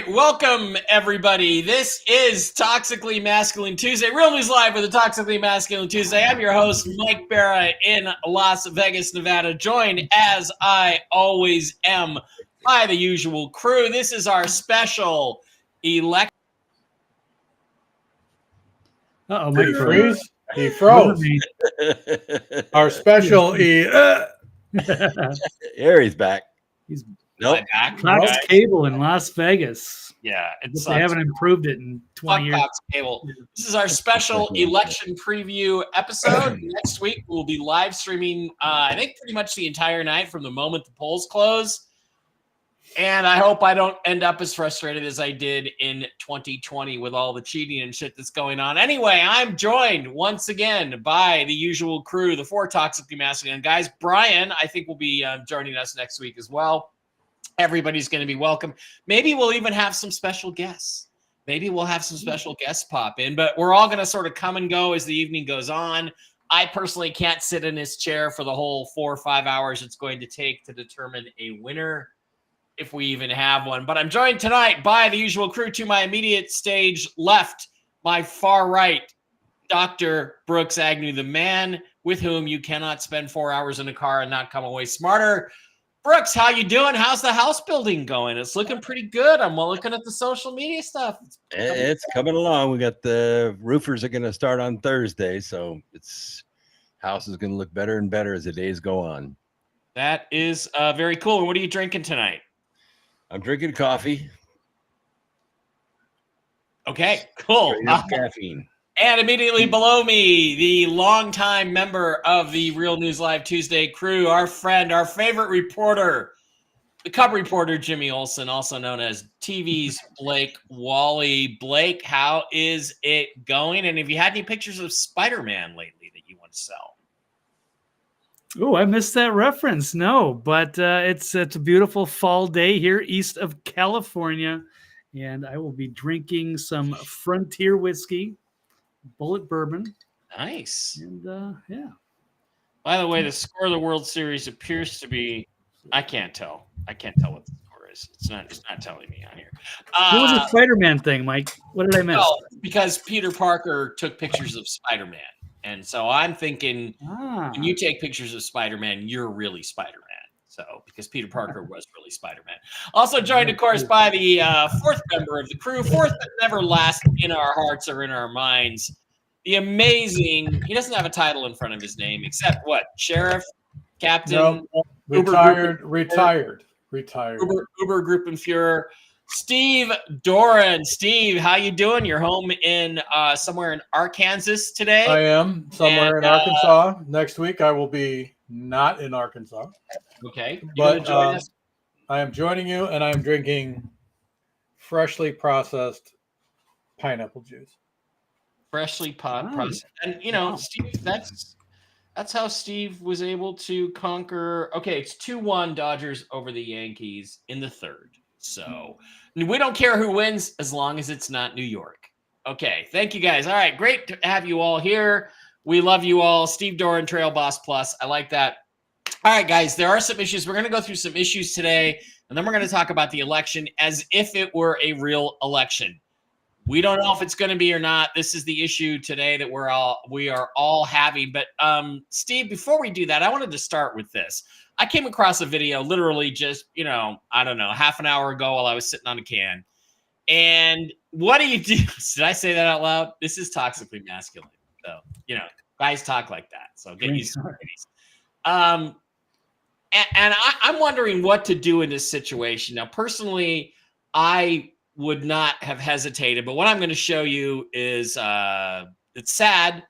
Welcome, everybody. This is Toxically Masculine Tuesday, Real News Live with the Toxically Masculine Tuesday. I'm your host, Mike Barra, in Las Vegas, Nevada, joined, as I always am, by the usual crew. This is our special election. Uh-oh, Did he freeze? He froze. Our special Aries back. He's nope. Back. Cox Cable in Las Vegas. Yeah, they haven't improved it in 20 years. Cox Cable. This is our special election preview episode. Next week we'll be live streaming, I think, pretty much the entire night from the moment the polls close. And I hope I don't end up as frustrated as I did in 2020 with all the cheating and shit that's going on. Anyway, I'm joined once again by the usual crew, the four Toxically Masculine guys. Brian, I think, will be joining us next week as well. Everybody's going to be welcome. Maybe we'll even have some special guests. Maybe we'll have some special guests pop in, but we're all going to sort of come and go as the evening goes on. I personally can't sit in this chair for the whole 4 or 5 hours it's going to take to determine a winner, if we even have one. But I'm joined tonight by the usual crew. To my immediate stage left, my far right, Dr. Brooks Agnew, the man with whom you cannot spend 4 hours in a car and not come away smarter. Brooks, how you doing? How's the house building going? It's looking pretty good. I'm looking at the social media stuff. It's coming along. We got the roofers are going to start on Thursday, so house is going to look better and better as the days go on. That is very cool. And what are you drinking tonight? I'm drinking coffee. Okay, cool. Caffeine. And immediately below me, the longtime member of the Real News Live Tuesday crew, our friend, our favorite reporter, the Cub reporter, Jimmy Olsen, also known as TV's Blake Wally. Blake, how is it going? And have you had any pictures of Spider-Man lately that you want to sell? Oh, I missed that reference. No, but it's a beautiful fall day here east of California, and I will be drinking some Frontier whiskey, Bullet bourbon. Nice. And yeah. By the way, the score of the World Series appears to be, I can't tell what the score is. It's not telling me on here. What was the Spider-Man thing, Mike? What did I miss? Well, because Peter Parker took pictures of Spider-Man. And so I'm thinking when you take pictures of Spider-Man, you're really Spider-Man. So because Peter Parker was really Spider-Man. Also joined, of course, by the fourth member of the crew, fourth but never last in our hearts or in our minds, the amazing, he doesn't have a title in front of his name, except what? Sheriff? Captain? No, retired. Uber Gruppenführer. Steve Doran. Steve, how you doing? You're home in somewhere in Arkansas today? I am somewhere in Arkansas. Next week I will be not in Arkansas. Okay. But I am joining you, and I'm drinking freshly processed pineapple juice. Freshly processed. And, you know, Steve, that's how Steve was able to conquer. Okay, it's 2-1 Dodgers over the Yankees in the third. So we don't care who wins as long as it's not New York. Okay, thank you guys. All right, great to have you all here. We love you all. Steve Doran, Trail Boss Plus. I like that. All right, guys, there are some issues. We're going to go through some issues today, and then we're going to talk about the election as if it were a real election. We don't know if it's going to be or not. This is the issue today that we are all having. But Steve, before we do that, I wanted to start with this. I came across a video literally just, I don't know, half an hour ago while I was sitting on a can. And what do you do? Did I say that out loud? This is toxically masculine. So, guys talk like that. So get used to it. I'm wondering what to do in this situation. Now, personally, I would not have hesitated, but what I'm going to show you is it's sad,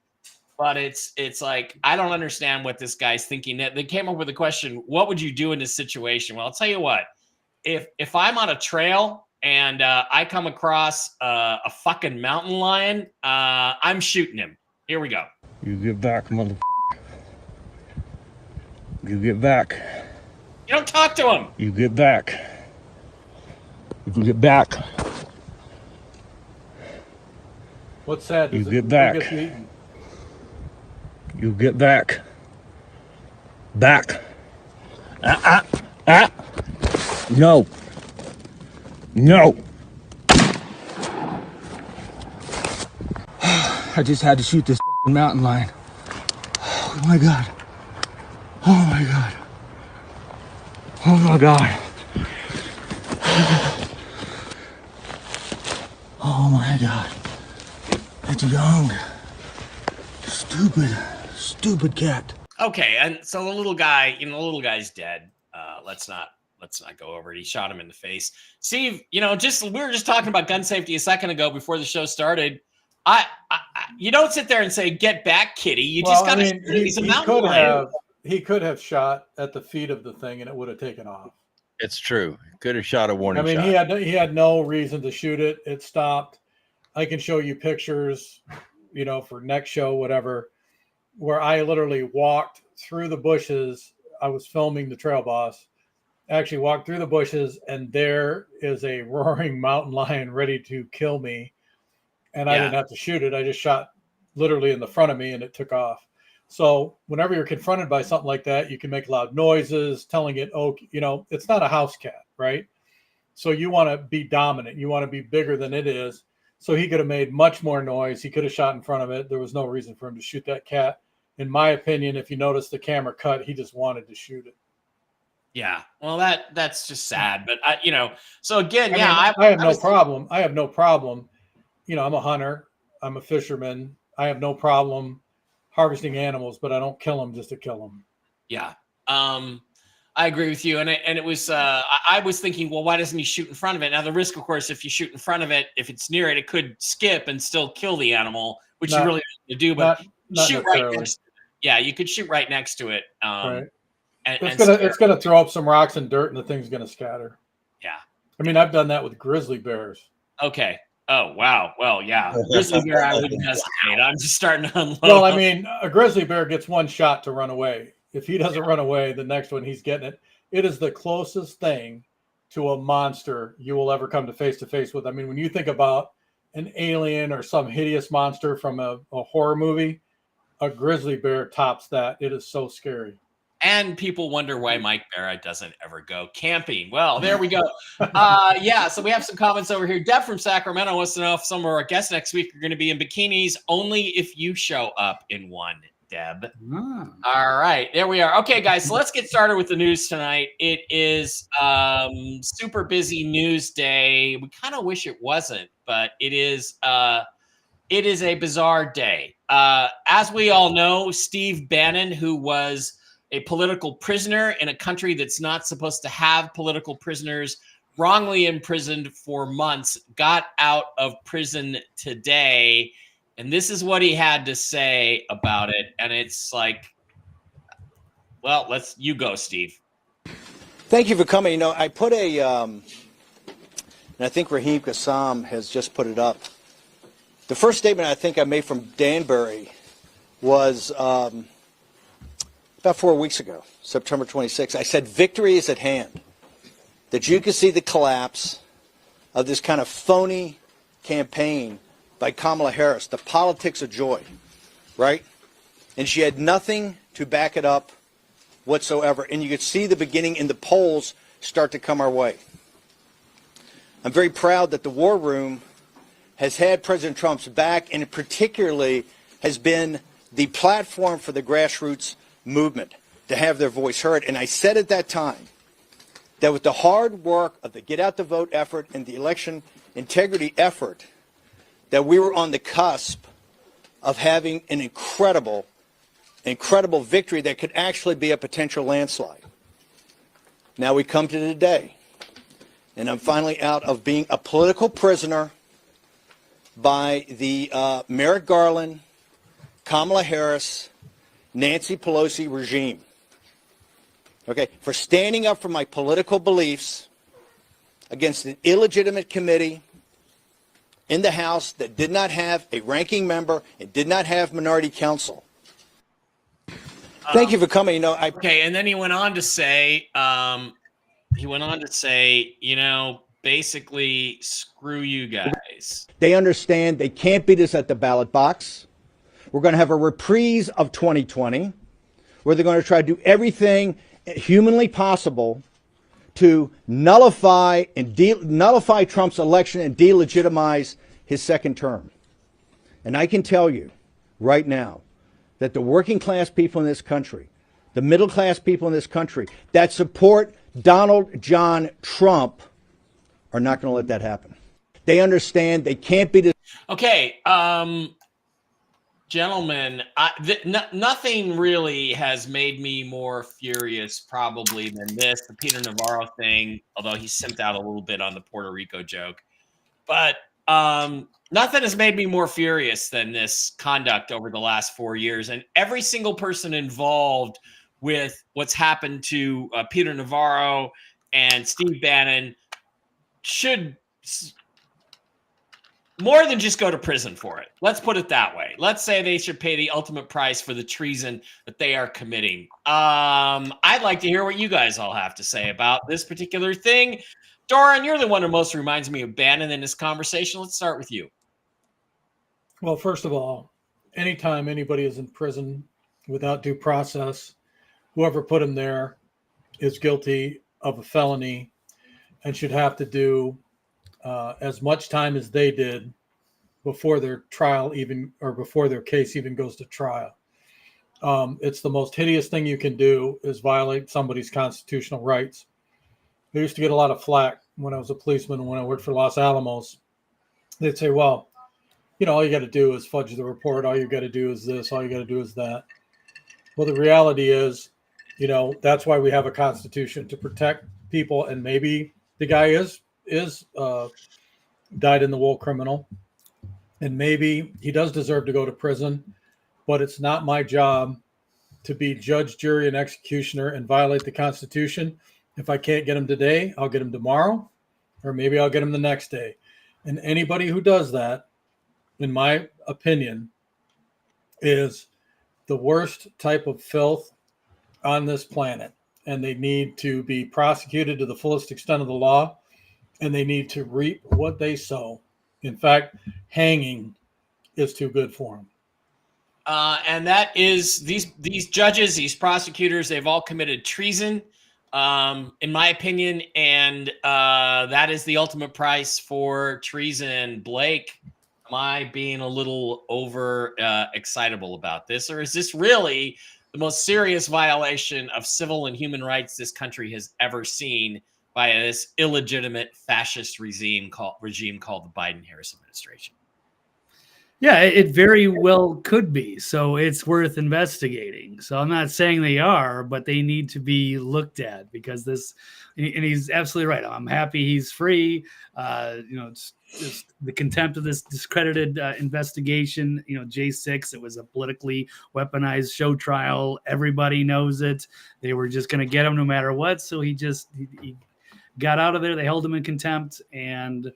but it's like I don't understand what this guy's thinking. They came up with a question: what would you do in this situation? Well, I'll tell you what. If I'm on a trail and I come across a fucking mountain lion, I'm shooting him. Here we go. You get back, mother. You get back. You don't talk to him. You get back. You get back. What's sad? You is get who back. gets eaten? You get back. Back. No. No. I just had to shoot this mountain lion. Oh my God. Oh my God. Oh my God. Oh my God. It's young. Stupid cat. Okay, and so the little guy, the little guy's dead. Let's not go over it. He shot him in the face. Steve, we were just talking about gun safety a second ago before the show started. You don't sit there and say, "Get back, kitty." You just got to. He's a mountain lion. He could have shot at the feet of the thing, and it would have taken off. It's true. Could have shot a warning shot. He had no reason to shoot it. It stopped. I can show you pictures, for next show, whatever, where I literally walked through the bushes. I was filming the trail boss. Actually walked through the bushes, and there is a roaring mountain lion ready to kill me. And I didn't have to shoot it. I just shot literally in the front of me, and it took off. So whenever you're confronted by something like that, you can make loud noises, telling it, it's not a house cat, right? So you want to be dominant. You want to be bigger than it is. So he could have made much more noise. He could have shot in front of it. There was no reason for him to shoot that cat. In my opinion, if you notice the camera cut, he just wanted to shoot it. Yeah. Well, that's just sad. But, so again, I have no problem. I have no problem. I'm a hunter. I'm a fisherman. I have no problem harvesting animals, but I don't kill them just to kill them. Yeah. I agree with you. And it was, I was thinking, well, why doesn't he shoot in front of it? Now the risk, of course, if you shoot in front of it, if it's near it, it could skip and still kill the animal, which you really don't want to do, but not shoot right next to it. Yeah. You could shoot right next to it. Right. It's going to throw up some rocks and dirt, and the thing's going to scatter. Yeah. I've done that with grizzly bears. Okay. Oh, wow. Well, yeah. Grizzly bear, I wouldn't hesitate. I'm just starting to unload. Well, a grizzly bear gets one shot to run away. If he doesn't run away, the next one, he's getting it. It is the closest thing to a monster you will ever come to face with. When you think about an alien or some hideous monster from a horror movie, a grizzly bear tops that. It is so scary. And people wonder why Mike Barra doesn't ever go camping. Well, there we go. So we have some comments over here. Deb from Sacramento wants to know if some of our guests next week are going to be in bikinis. Only if you show up in one, Deb. All right, there we are. Okay, guys, so let's get started with the news tonight. It is super busy news day. We kind of wish it wasn't, but it is a bizarre day. As we all know, Steve Bannon, who was a political prisoner in a country that's not supposed to have political prisoners, wrongly imprisoned for months, got out of prison today. And this is what he had to say about it. And it's like, well, you go, Steve. Thank you for coming. I put and I think Raheem Kassam has just put it up. The first statement I think I made from Danbury was about 4 weeks ago, September 26th. I said, victory is at hand. That you can see the collapse of this kind of phony campaign by Kamala Harris, the politics of joy, right? And she had nothing to back it up whatsoever. And you could see the beginning in the polls start to come our way. I'm very proud that the War Room has had President Trump's back, and it particularly has been the platform for the grassroots movement to have their voice heard. And I said at that time that with the hard work of the Get Out the Vote effort and the election integrity effort, that we were on the cusp of having an incredible victory that could actually be a potential landslide. Now we come to today, and I'm finally out of being a political prisoner by the Merrick Garland, Kamala Harris, Nancy Pelosi regime. Okay, for standing up for my political beliefs against an illegitimate committee in the House that did not have a ranking member and did not have minority counsel. Thank you for coming. Okay, and then he went on to say, basically, screw you guys. They understand they can't beat us at the ballot box. We're going to have a reprise of 2020 where they're going to try to do everything humanly possible to nullify Trump's election and delegitimize his second term. And I can tell you right now that the working class people in this country, the middle class people in this country that support Donald John Trump are not going to let that happen. They understand they can't be. Okay, gentlemen, nothing really has made me more furious probably than this, the Peter Navarro thing, although he simped out a little bit on the Puerto Rico joke. But nothing has made me more furious than this conduct over the last 4 years. And every single person involved with what's happened to Peter Navarro and Steve Bannon should more than just go to prison for it. Let's put it that way. Let's say they should pay the ultimate price for the treason that they are committing. I'd like to hear what you guys all have to say about this particular thing. Doran, you're the one who most reminds me of Bannon in this conversation. Let's start with you. Well, first of all, anytime anybody is in prison without due process, whoever put him there is guilty of a felony and should have to do as much time as they did before their trial before their case even goes to trial. It's the most hideous thing you can do is violate somebody's constitutional rights. I used to get a lot of flack when I was a policeman and when I worked for Los Alamos. They'd say, well, all you got to do is fudge the report. All you got to do is this. All you got to do is that. Well, the reality is, that's why we have a constitution, to protect people. And maybe the guy is dyed in the wool criminal. And maybe he does deserve to go to prison. But it's not my job to be judge, jury, and executioner and violate the Constitution. If I can't get him today, I'll get him tomorrow, or maybe I'll get him the next day. And anybody who does that, in my opinion, is the worst type of filth on this planet. And they need to be prosecuted to the fullest extent of the law, and they need to reap what they sow. In fact, hanging is too good for them. And that is these judges, these prosecutors, they've all committed treason. In my opinion, and that is the ultimate price for treason. Blake, am I being a little excitable about this, or is this really the most serious violation of civil and human rights this country has ever seen by this illegitimate fascist regime called the Biden-Harris administration? Yeah, it very well could be. So it's worth investigating. So I'm not saying they are, but they need to be looked at because this, and he's absolutely right. I'm happy he's free. It's just the contempt of this discredited investigation. J6, it was a politically weaponized show trial. Everybody knows it. They were just going to get him no matter what. So he got out of there. They held him in contempt, and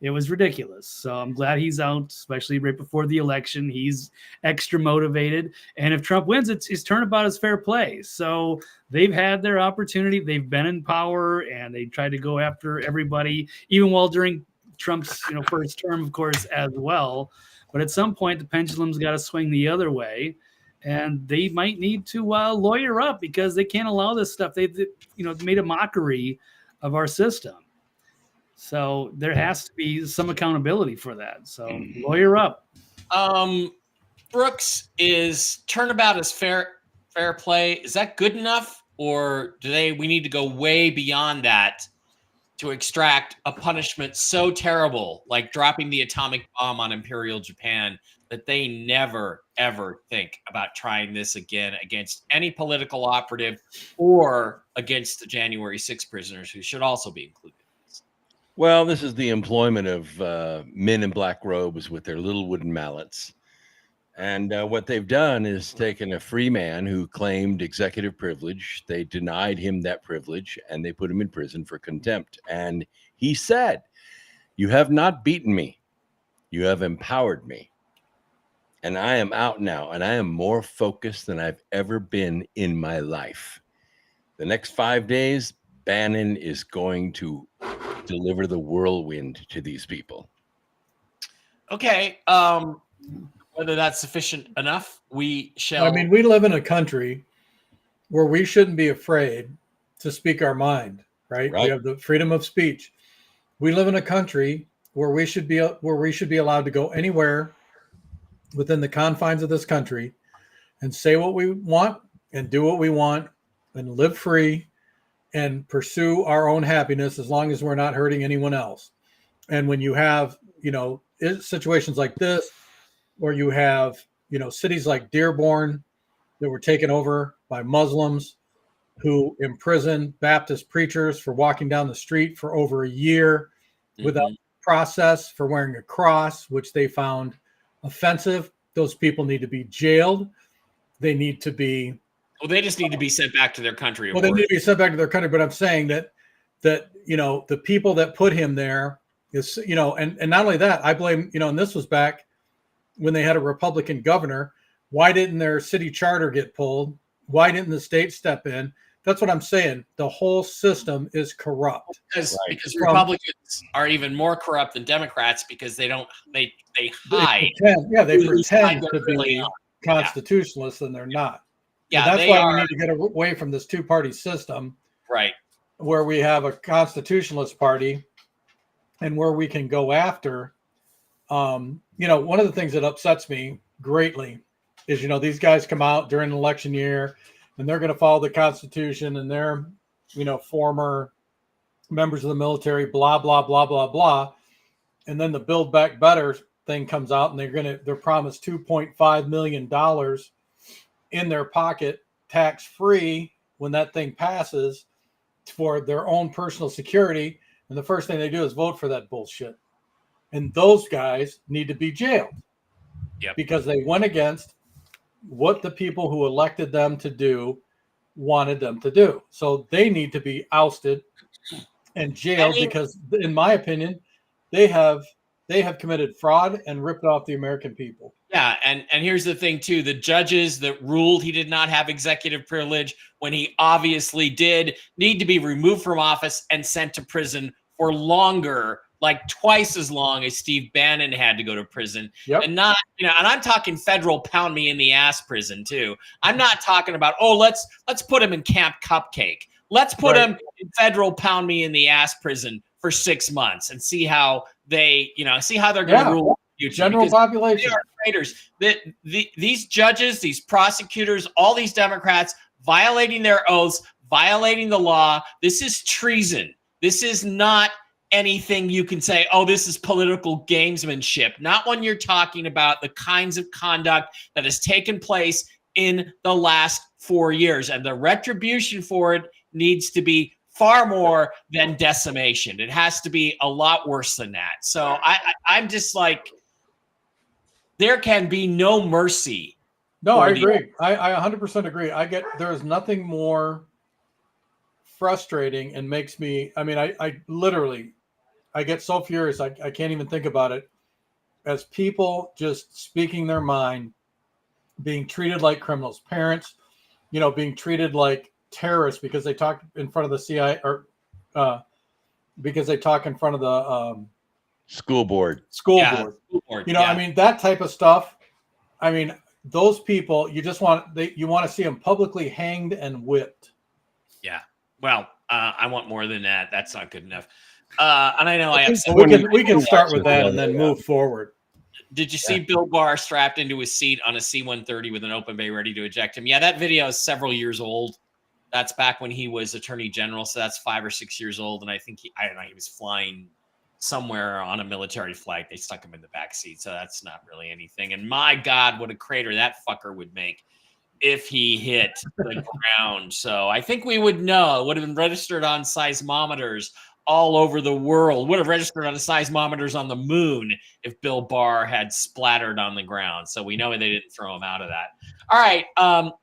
it was ridiculous. So I'm glad he's out, especially right before the election. He's extra motivated. And if Trump wins, it's turnabout is fair play. So they've had their opportunity. They've been in power, and they tried to go after everybody, even while during Trump's first term, of course, as well. But at some point, the pendulum's got to swing the other way. And they might need to lawyer up because they can't allow this stuff. They've made a mockery of our system. So there has to be some accountability for that. So lawyer up. Brooks, is turnabout as fair play? Is that good enough, or we need to go way beyond that to extract a punishment so terrible, like dropping the atomic bomb on Imperial Japan, that they never, ever think about trying this again against any political operative or against the January 6 prisoners who should also be included. Well, this is the employment of men in black robes with their little wooden mallets. And what they've done is taken a free man who claimed executive privilege. They denied him that privilege and they put him in prison for contempt. And he said, "You have not beaten me. You have empowered me. And I am out now, and I am more focused than I've ever been in my life. The next 5 days, Bannon is going to deliver the whirlwind to these people." Okay. Whether that's sufficient enough, we shall. I mean, we live in a country where we shouldn't be afraid to speak our mind, right? We have the freedom of speech. We live in a country where we should be allowed to go anywhere within the confines of this country and say what we want and do what we want and live free and pursue our own happiness as long as we're not hurting anyone else. And when you have, situations like this, or you have, cities like Dearborn that were taken over by Muslims who imprisoned Baptist preachers for walking down the street for over a year without process, for wearing a cross, which they found offensive. Those people need to be jailed. They need to be. Well, they just need to be sent back to their country. Well, they need to be sent back to their country. But I'm saying that the people that put him there is, and not only that, I blame, and this was back when they had a Republican governor. Why didn't their city charter get pulled? Why didn't the state step in? That's what I'm saying. The whole system is corrupt. Because Republicans are even more corrupt than Democrats because they hide. They pretend to be constitutionalists and they're not. Yeah, and that's why we need to get away from this two-party system. Right. Where we have a constitutionalist party and where we can go after, one of the things that upsets me greatly is, these guys come out during an election year and they're going to follow the Constitution and they're, former members of the military, blah, blah, blah, blah, blah. And then the Build Back Better thing comes out and they're promised $2.5 million in their pocket, tax-free, when that thing passes for their own personal security. And the first thing they do is vote for that bullshit. And those guys need to be jailed because they went against what the people who elected them to do wanted them to do. So they need to be ousted and jailed because, in my opinion, they have committed fraud and ripped off the American people. Yeah, and here's the thing, too. The judges that ruled he did not have executive privilege when he obviously did need to be removed from office and sent to prison for longer, like twice as long as Steve Bannon had to go to prison. And not, and I'm talking federal pound me in the ass prison, too. I'm not talking about, let's put him in Camp Cupcake. Let's put him in federal pound me in the ass prison for 6 months and see how they're going to rule. General population. They are traitors. These judges, these prosecutors, all these Democrats violating their oaths, violating the law. This is treason. This is not anything you can say, this is political gamesmanship. Not when you're talking about the kinds of conduct that has taken place in the last 4 years. And the retribution for it needs to be far more than decimation. It has to be a lot worse than that. So I'm just like, there can be no mercy. No, I agree. I 100% agree. There is nothing more frustrating and makes me, I literally get so furious. I can't even think about it, as people just speaking their mind, being treated like criminals, parents, being treated like terrorists because they talk in front of the CIA or because they talk in front of the school board. That type of stuff. Those people, you want to see them publicly hanged and whipped. Yeah. Well, I want more than that. That's not good enough. And I know we can start with that and then move forward. Did you see Bill Barr strapped into his seat on a C-130 with an open bay ready to eject him? Yeah, that video is several years old. That's back when he was Attorney General, so that's 5 or 6 years old. And I think he was flying somewhere on a military flight. They stuck him in the back seat, so that's not really anything. And my God, what a crater that fucker would make if he hit the ground. So I think we would know. It would have been registered on seismometers all over the world. Would have registered on the seismometers on the moon if Bill Barr had splattered on the ground. So we know they didn't throw him out of that. All right.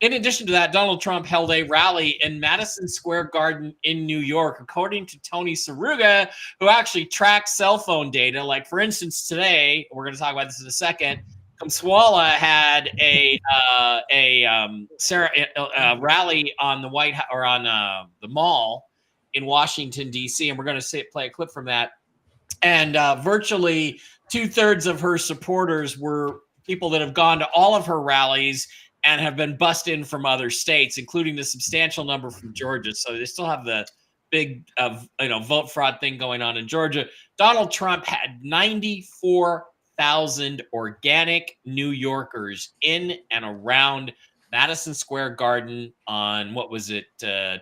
In addition to that, Donald Trump held a rally in Madison Square Garden in New York, according to Tony Saruga, who actually tracks cell phone data. Like, for instance, today, we're going to talk about this in a second, Kamswala had a rally on the White House, or on the mall in Washington, D.C., and we're going to play a clip from that. And virtually 2/3 of her supporters were people that have gone to all of her rallies and have been bussed in from other states, including the substantial number from Georgia. So they still have the big vote fraud thing going on in Georgia. Donald Trump had 94,000 organic New Yorkers in and around Madison Square Garden on, what was it,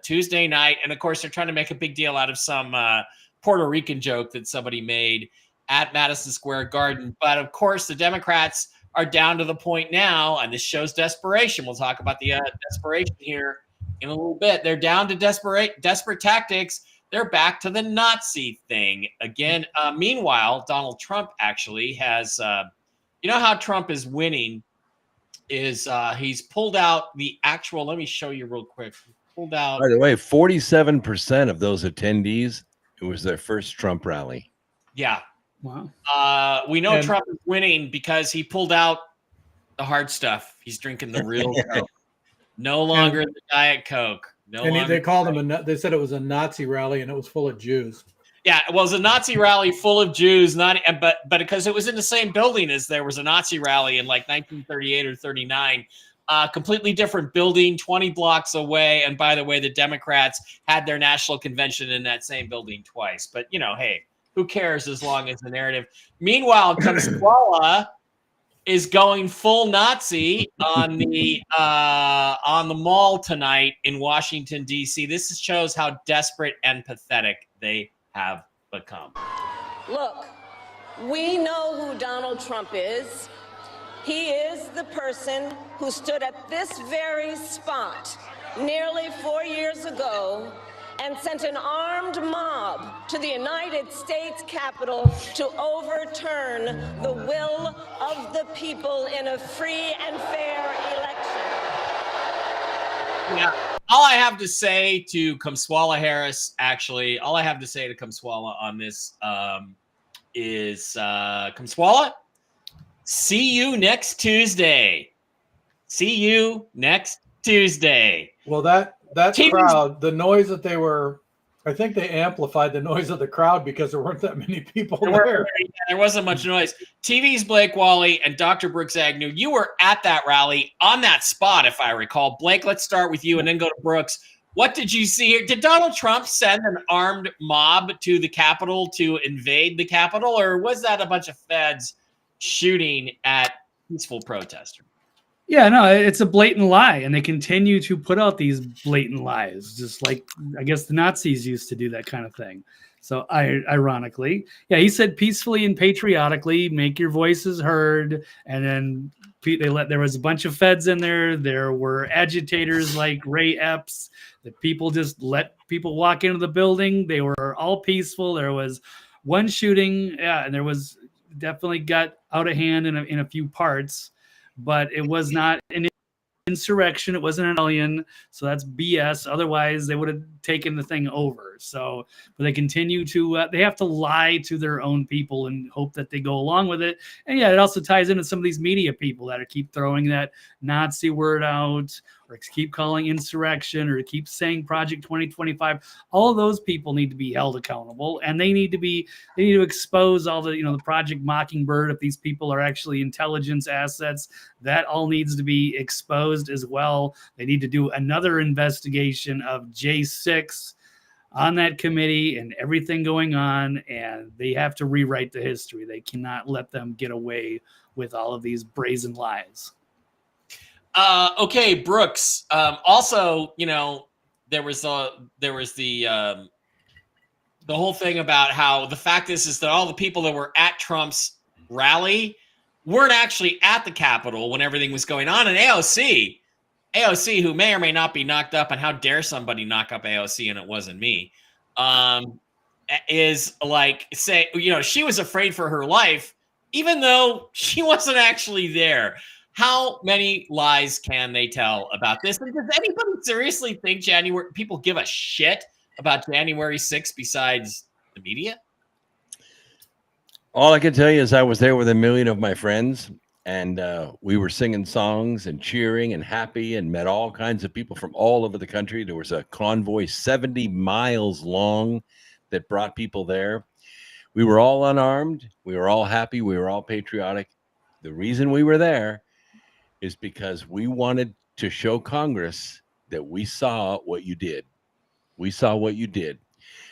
Tuesday night. And of course, they're trying to make a big deal out of some Puerto Rican joke that somebody made at Madison Square Garden. But of course, the Democrats are down to the point now, and this shows desperation. We'll talk about the desperation here in a little bit. They're down to desperate tactics. They're back to the Nazi thing again. Meanwhile, Donald Trump actually has, you know how Trump is winning is he's pulled out the actual, let me show you real quick. Pulled out. By the way, 47% of those attendees, it was their first Trump rally. Yeah. Wow. We know Trump is winning because he pulled out the hard stuff. He's drinking the real Coke. No longer the Diet Coke. They called him they said it was a Nazi rally and it was full of Jews. Yeah, it was a Nazi rally full of Jews, but because it was in the same building as there was a Nazi rally in like 1938 or 39. Completely different building, 20 blocks away. And by the way, the Democrats had their national convention in that same building twice. But, hey, who cares as long as the narrative. Meanwhile, Kamswala is going full Nazi on the mall tonight in Washington, D.C. This shows how desperate and pathetic they have become. Look, we know who Donald Trump is. He is the person who stood at this very spot nearly 4 years ago and sent an armed mob to the United States Capitol to overturn the will of the people in a free and fair election. Yeah. All I have to say to Kamswala Harris, actually, all I have to say to Kamswala on this is, Kamswala, see you next Tuesday. See you next Tuesday. Well, that crowd, the noise that they were, I think they amplified the noise of the crowd because there weren't that many people there. There wasn't much noise. TV's Blake Wally and Dr. Brooks Agnew, you were at that rally on that spot, if I recall. Blake, let's start with you and then go to Brooks. What did you see here? Did Donald Trump send an armed mob to the Capitol to invade the Capitol, or was that a bunch of feds shooting at peaceful protesters? Yeah, no, it's a blatant lie, and they continue to put out these blatant lies, just like I guess the Nazis used to do that kind of thing. So, ironically, yeah, he said peacefully and patriotically, make your voices heard, and then there was a bunch of feds in there. There were agitators like Ray Epps. That people just let people walk into the building. They were all peaceful. There was one shooting, yeah, and there was definitely got out of hand in a few parts. But it was not an insurrection. It wasn't an rebellion. So that's BS. Otherwise, they would have taken the thing over. So, but they continue to, they have to lie to their own people and hope that they go along with it. And yeah, it also ties into some of these media people that keep throwing that Nazi word out, or keep calling insurrection, or keep saying Project 2025. All of those people need to be held accountable, and they need to expose all the, the Project Mockingbird. If these people are actually intelligence assets, that all needs to be exposed as well. They need to do another investigation of J6 on that committee and everything going on, and they have to rewrite the history. They cannot let them get away with all of these brazen lies. Okay, Brooks. Also, there was the the whole thing about how the fact is that all the people that were at Trump's rally weren't actually at the Capitol when everything was going on. And AOC, who may or may not be knocked up, and how dare somebody knock up AOC and it wasn't me, is like, say, she was afraid for her life, even though she wasn't actually there. How many lies can they tell about this? And does anybody seriously think people give a shit about January 6th besides the media? All I can tell you is I was there with a million of my friends, and we were singing songs and cheering and happy, and met all kinds of people from all over the country. There was a convoy 70 miles long that brought people there. We were all unarmed. We were all happy. We were all patriotic. The reason we were there is because we wanted to show Congress that we saw what you did. We saw what you did.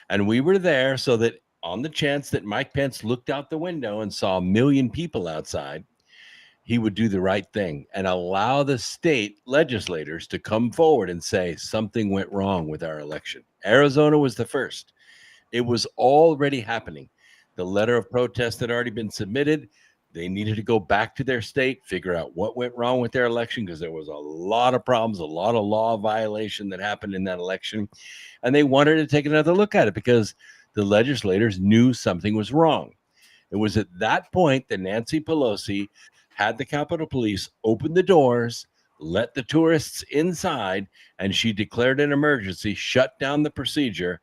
And we were there so that on the chance that Mike Pence looked out the window and saw 1 million people outside, he would do the right thing and allow the state legislators to come forward and say something went wrong with our election. Arizona was the first. It was already happening. The letter of protest had already been submitted. They needed to go back to their state, figure out what went wrong with their election, because there was a lot of problems, a lot of law violation that happened in that election. And they wanted to take another look at it because the legislators knew something was wrong. It was at that point that Nancy Pelosi had the Capitol Police open the doors, let the tourists inside, and she declared an emergency, shut down the procedure.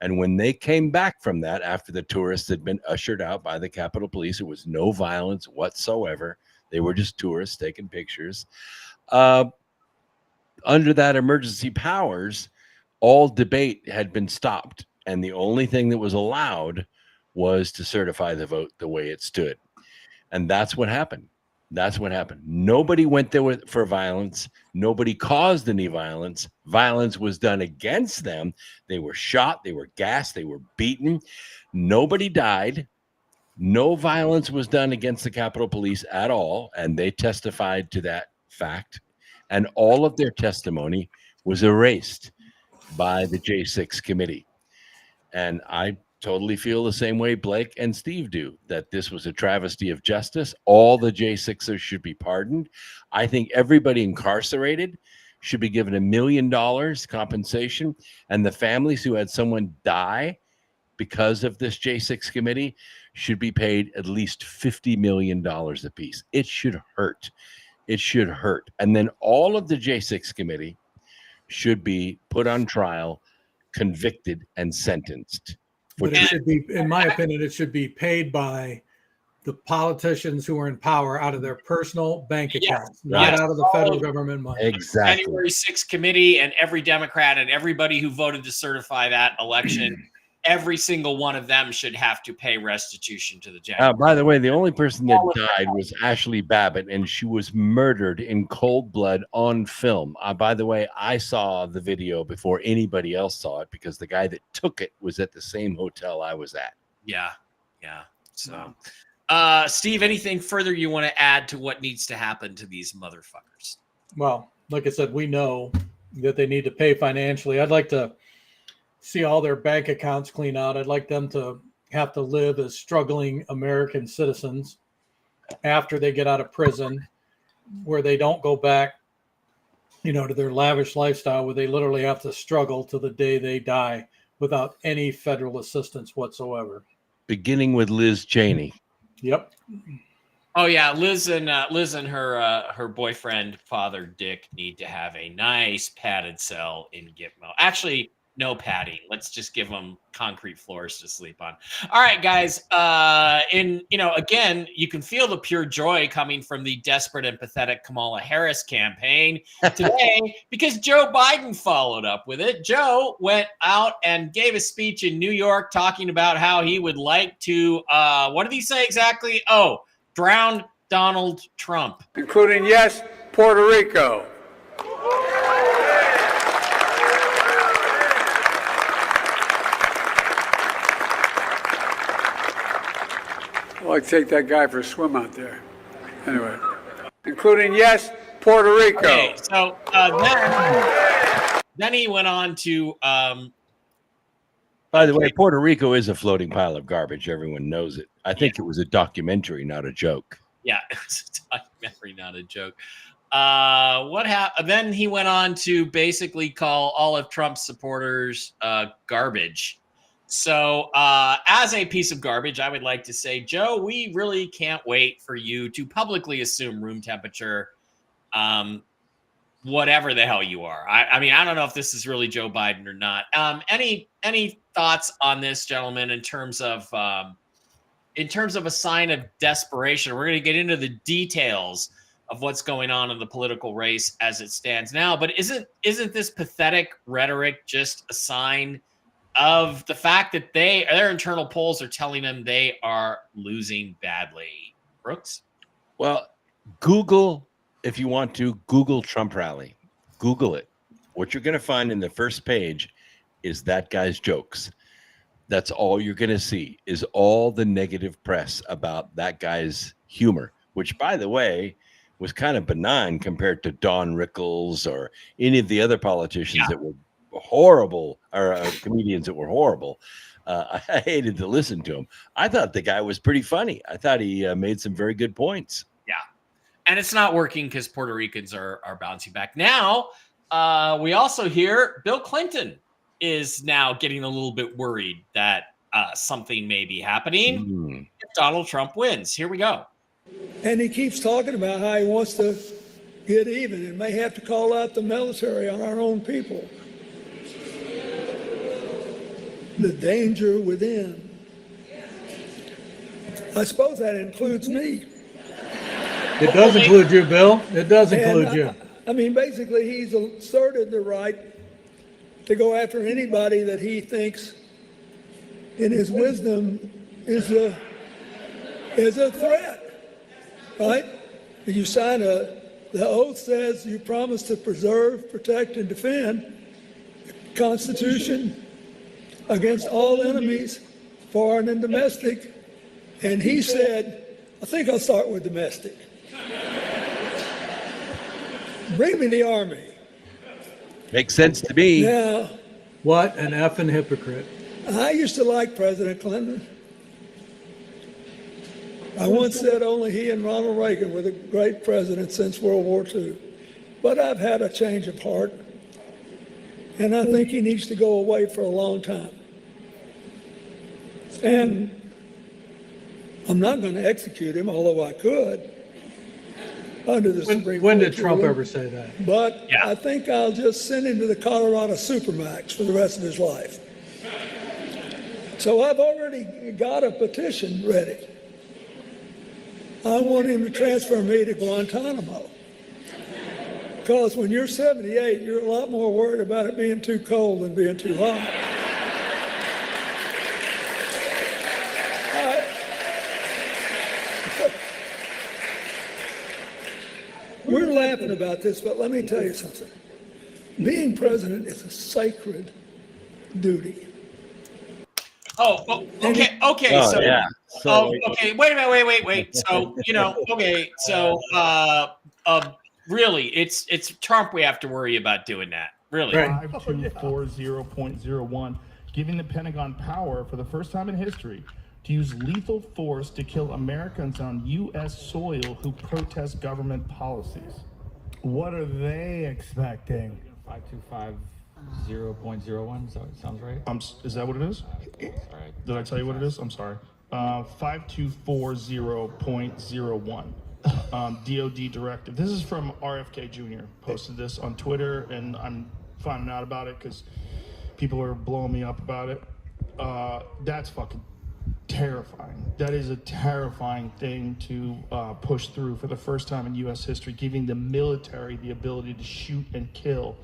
And when they came back from that, after the tourists had been ushered out by the Capitol Police, it was no violence whatsoever. They were just tourists taking pictures. Under that emergency powers, all debate had been stopped. And the only thing that was allowed was to certify the vote the way it stood. And that's what happened. That's what happened. Nobody went there for violence. Nobody caused any violence. Violence was done against them. They were shot. They were gassed. They were beaten. Nobody died. No violence was done against the Capitol Police at all. And they testified to that fact. And all of their testimony was erased by the J6 committee. And I totally feel the same way Blake and Steve do, that this was a travesty of justice. All the J6ers should be pardoned. I think everybody incarcerated should be given $1 million compensation. And the families who had someone die because of this J6 committee should be paid at least $50 million apiece. It should hurt. It should hurt. And then all of the J6 committee should be put on trial, convicted, and sentenced. But it should be, in my opinion, it should be paid by the politicians who are in power out of their personal bank accounts, not out of the federal government money. Exactly. January 6th committee and every Democrat and everybody who voted to certify that election, every single one of them should have to pay restitution to the January. By the way, the only person that died was Ashley Babbitt, and she was murdered in cold blood on film. By the way, I saw the video before anybody else saw it because the guy that took it was at the same hotel I was at. Yeah. So, Steve, anything further you want to add to what needs to happen to these motherfuckers? Well, like I said, we know that they need to pay financially. I'd like to see all their bank accounts clean out. I'd like them to have to live as struggling American citizens after they get out of prison, where they don't go back, to their lavish lifestyle, where they literally have to struggle to the day they die without any federal assistance whatsoever. Beginning with Liz Cheney. Yep. Oh yeah, Liz and her boyfriend, Father Dick, need to have a nice padded cell in Gitmo. Actually, no padding. Let's just give them concrete floors to sleep on. All right, guys. Again, you can feel the pure joy coming from the desperate and pathetic Kamala Harris campaign today because Joe Biden followed up with it. Joe went out and gave a speech in New York talking about how he would like to, what did he say exactly? Oh, drown Donald Trump. Including, yes, Puerto Rico. I'd like to take that guy for a swim out there. Anyway, including, yes, Puerto Rico. Okay, so then he went on to By the way, Puerto Rico is a floating pile of garbage. Everyone knows it. I think it was a documentary, not a joke. Yeah, it's a documentary, not a joke. What happened? Then he went on to basically call all of Trump's supporters garbage. So, as a piece of garbage, I would like to say, Joe, we really can't wait for you to publicly assume room temperature, whatever the hell you are. I mean, I don't know if this is really Joe Biden or not. Any thoughts on this, gentlemen, in terms of a sign of desperation? We're going to get into the details of what's going on in the political race as it stands now. But isn't this pathetic rhetoric just a sign of the fact that their internal polls are telling them they are losing badly? Brooks? Well, Google, if you want to, Google Trump rally. Google it. What you're going to find in the first page is that guy's jokes. That's all you're going to see is all the negative press about that guy's humor, which, by the way, was kind of benign compared to Don Rickles or any of the other politicians that were horrible, or comedians that were horrible. I hated to listen to him. I thought the guy was pretty funny. I thought he made some very good points. Yeah. And it's not working because Puerto Ricans are bouncing back. Now, we also hear Bill Clinton is now getting a little bit worried that something may be happening if Donald Trump wins. Here we go. And he keeps talking about how he wants to get even and may have to call out the military on our own people. The danger within. I suppose that includes me. It does include you, Bill. It does include you. I mean, basically, he's asserted the right to go after anybody that he thinks, in his wisdom, is a threat. Right? You sign the oath says you promise to preserve, protect, and defend the Constitution against all enemies, foreign and domestic. And he said, I think I'll start with domestic. Bring me the army. Makes sense to me. Now, What an effing hypocrite. I used to like President Clinton. I once said only he and Ronald Reagan were the great presidents since World War II. But I've had a change of heart, and I think he needs to go away for a long time. And I'm not going to execute him, although I could, under the Supreme When Court did Trump ruling. ever say that? But I think I'll just send him to the Colorado Supermax for the rest of his life. So I've already got a petition ready. I want him to transfer me to Guantanamo. Because when you're 78, you're a lot more worried about it being too cold than being too hot. We're laughing about this, but let me tell you something. Being president is a sacred duty. Okay. Oh, So, yeah. okay. Wait a minute. Wait. So, okay. So, really, it's Trump we have to worry about doing that. Really. Right. 5240.01, giving the Pentagon power for the first time in history to use lethal force to kill Americans on U.S. soil who protest government policies. What are they expecting? 5250.01, sounds right? Is that what it is? Sorry. Did I tell you what it is? I'm sorry. 5240.01. DOD directive. This is from RFK Jr. Posted this on Twitter, and I'm finding out about it because people are blowing me up about it. That's fucking terrifying. That is a terrifying thing to push through for the first time in U.S. history, giving the military the ability to shoot and kill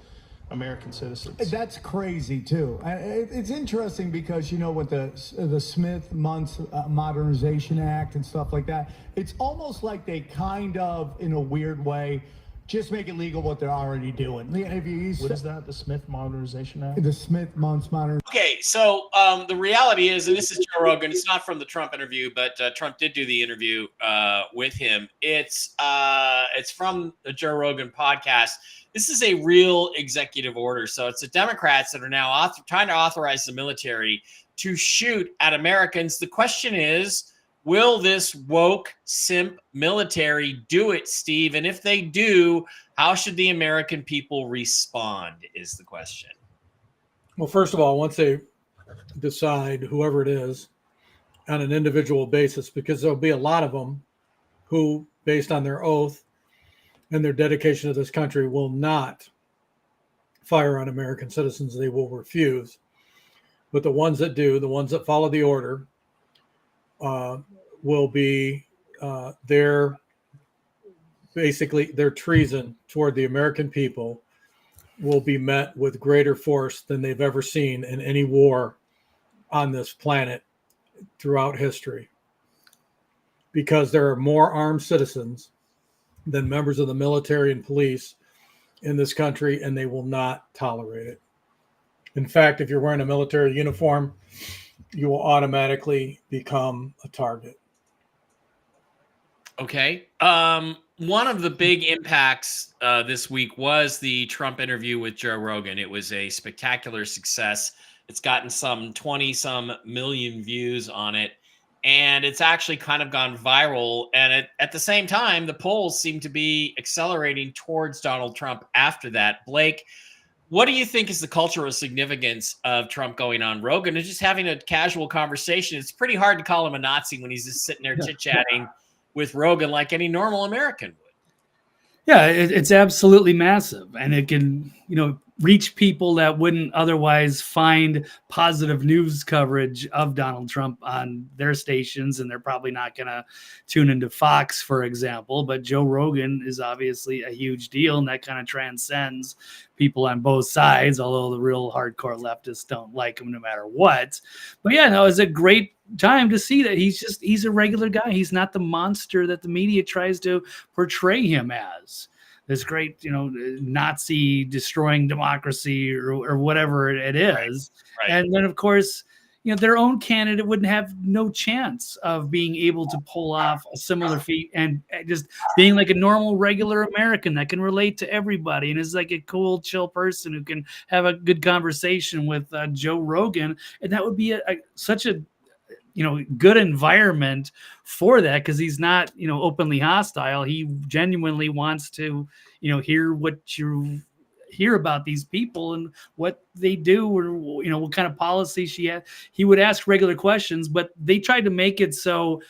American citizens. That's crazy too. It's interesting because with the Smith-Mundt Modernization Act and stuff like that, it's almost like they kind of, in a weird way, just make it legal what they're already doing. What is that? The Smith Modernization Act? The Smith Modernization. Okay, so the reality is, and this is Joe Rogan. It's not from the Trump interview, but Trump did do the interview with him. It's from the Joe Rogan podcast. This is a real executive order. So it's the Democrats that are now trying to authorize the military to shoot at Americans. The question is, will this woke simp military do it, Steve? And if they do, how should the American people respond is the question. Well, first of all, once they decide, whoever it is, on an individual basis, because there'll be a lot of them who, based on their oath and their dedication to this country, will not fire on American citizens. They will refuse. But the ones that do, the ones that follow the order, will be their treason toward the American people will be met with greater force than they've ever seen in any war on this planet throughout history. Because there are more armed citizens than members of the military and police in this country, and they will not tolerate it. In fact, if you're wearing a military uniform, you will automatically become a target. Okay. One of the big impacts this week was the Trump interview with Joe Rogan. It was a spectacular success. It's gotten some 20-some million views on it, and it's actually kind of gone viral. And at the same time, the polls seem to be accelerating towards Donald Trump after that. Blake, what do you think is the cultural significance of Trump going on Rogan and just having a casual conversation? It's pretty hard to call him a Nazi when he's just sitting there chit-chatting with Rogan like any normal American would. Yeah, it's absolutely massive. And it can, reach people that wouldn't otherwise find positive news coverage of Donald Trump on their stations. And they're probably not going to tune into Fox, for example. But Joe Rogan is obviously a huge deal, and that kind of transcends people on both sides, although the real hardcore leftists don't like him no matter what. But yeah, no, it's a great time to see that he's a regular guy. He's not the monster that the media tries to portray him as. This great, Nazi destroying democracy or whatever it is. Right. And then, of course, their own candidate wouldn't have no chance of being able to pull off a similar feat and just being like a normal, regular American that can relate to everybody and is like a cool, chill person who can have a good conversation with Joe Rogan. And that would be such a good environment for that, because he's not, openly hostile. He genuinely wants to, hear what you hear about these people and what they do, or, what kind of policy she had. He would ask regular questions, but they tried to make it so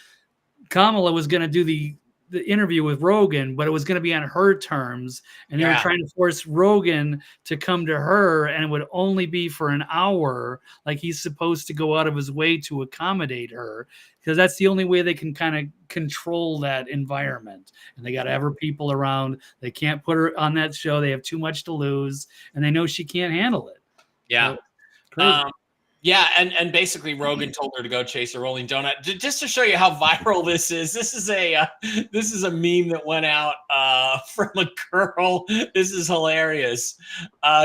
Kamala was going to do the interview with Rogan, but it was going to be on her terms. And they were trying to force Rogan to come to her, and it would only be for an hour. Like, he's supposed to go out of his way to accommodate her, because that's the only way they can kind of control that environment. And they got to have her people around. They can't put her on that show. They have too much to lose, and they know she can't handle it. Yeah. So, crazy. Yeah, and basically Rogan told her to go chase a rolling donut. Just to show you how viral this is. This is a meme that went out from a girl. This is hilarious.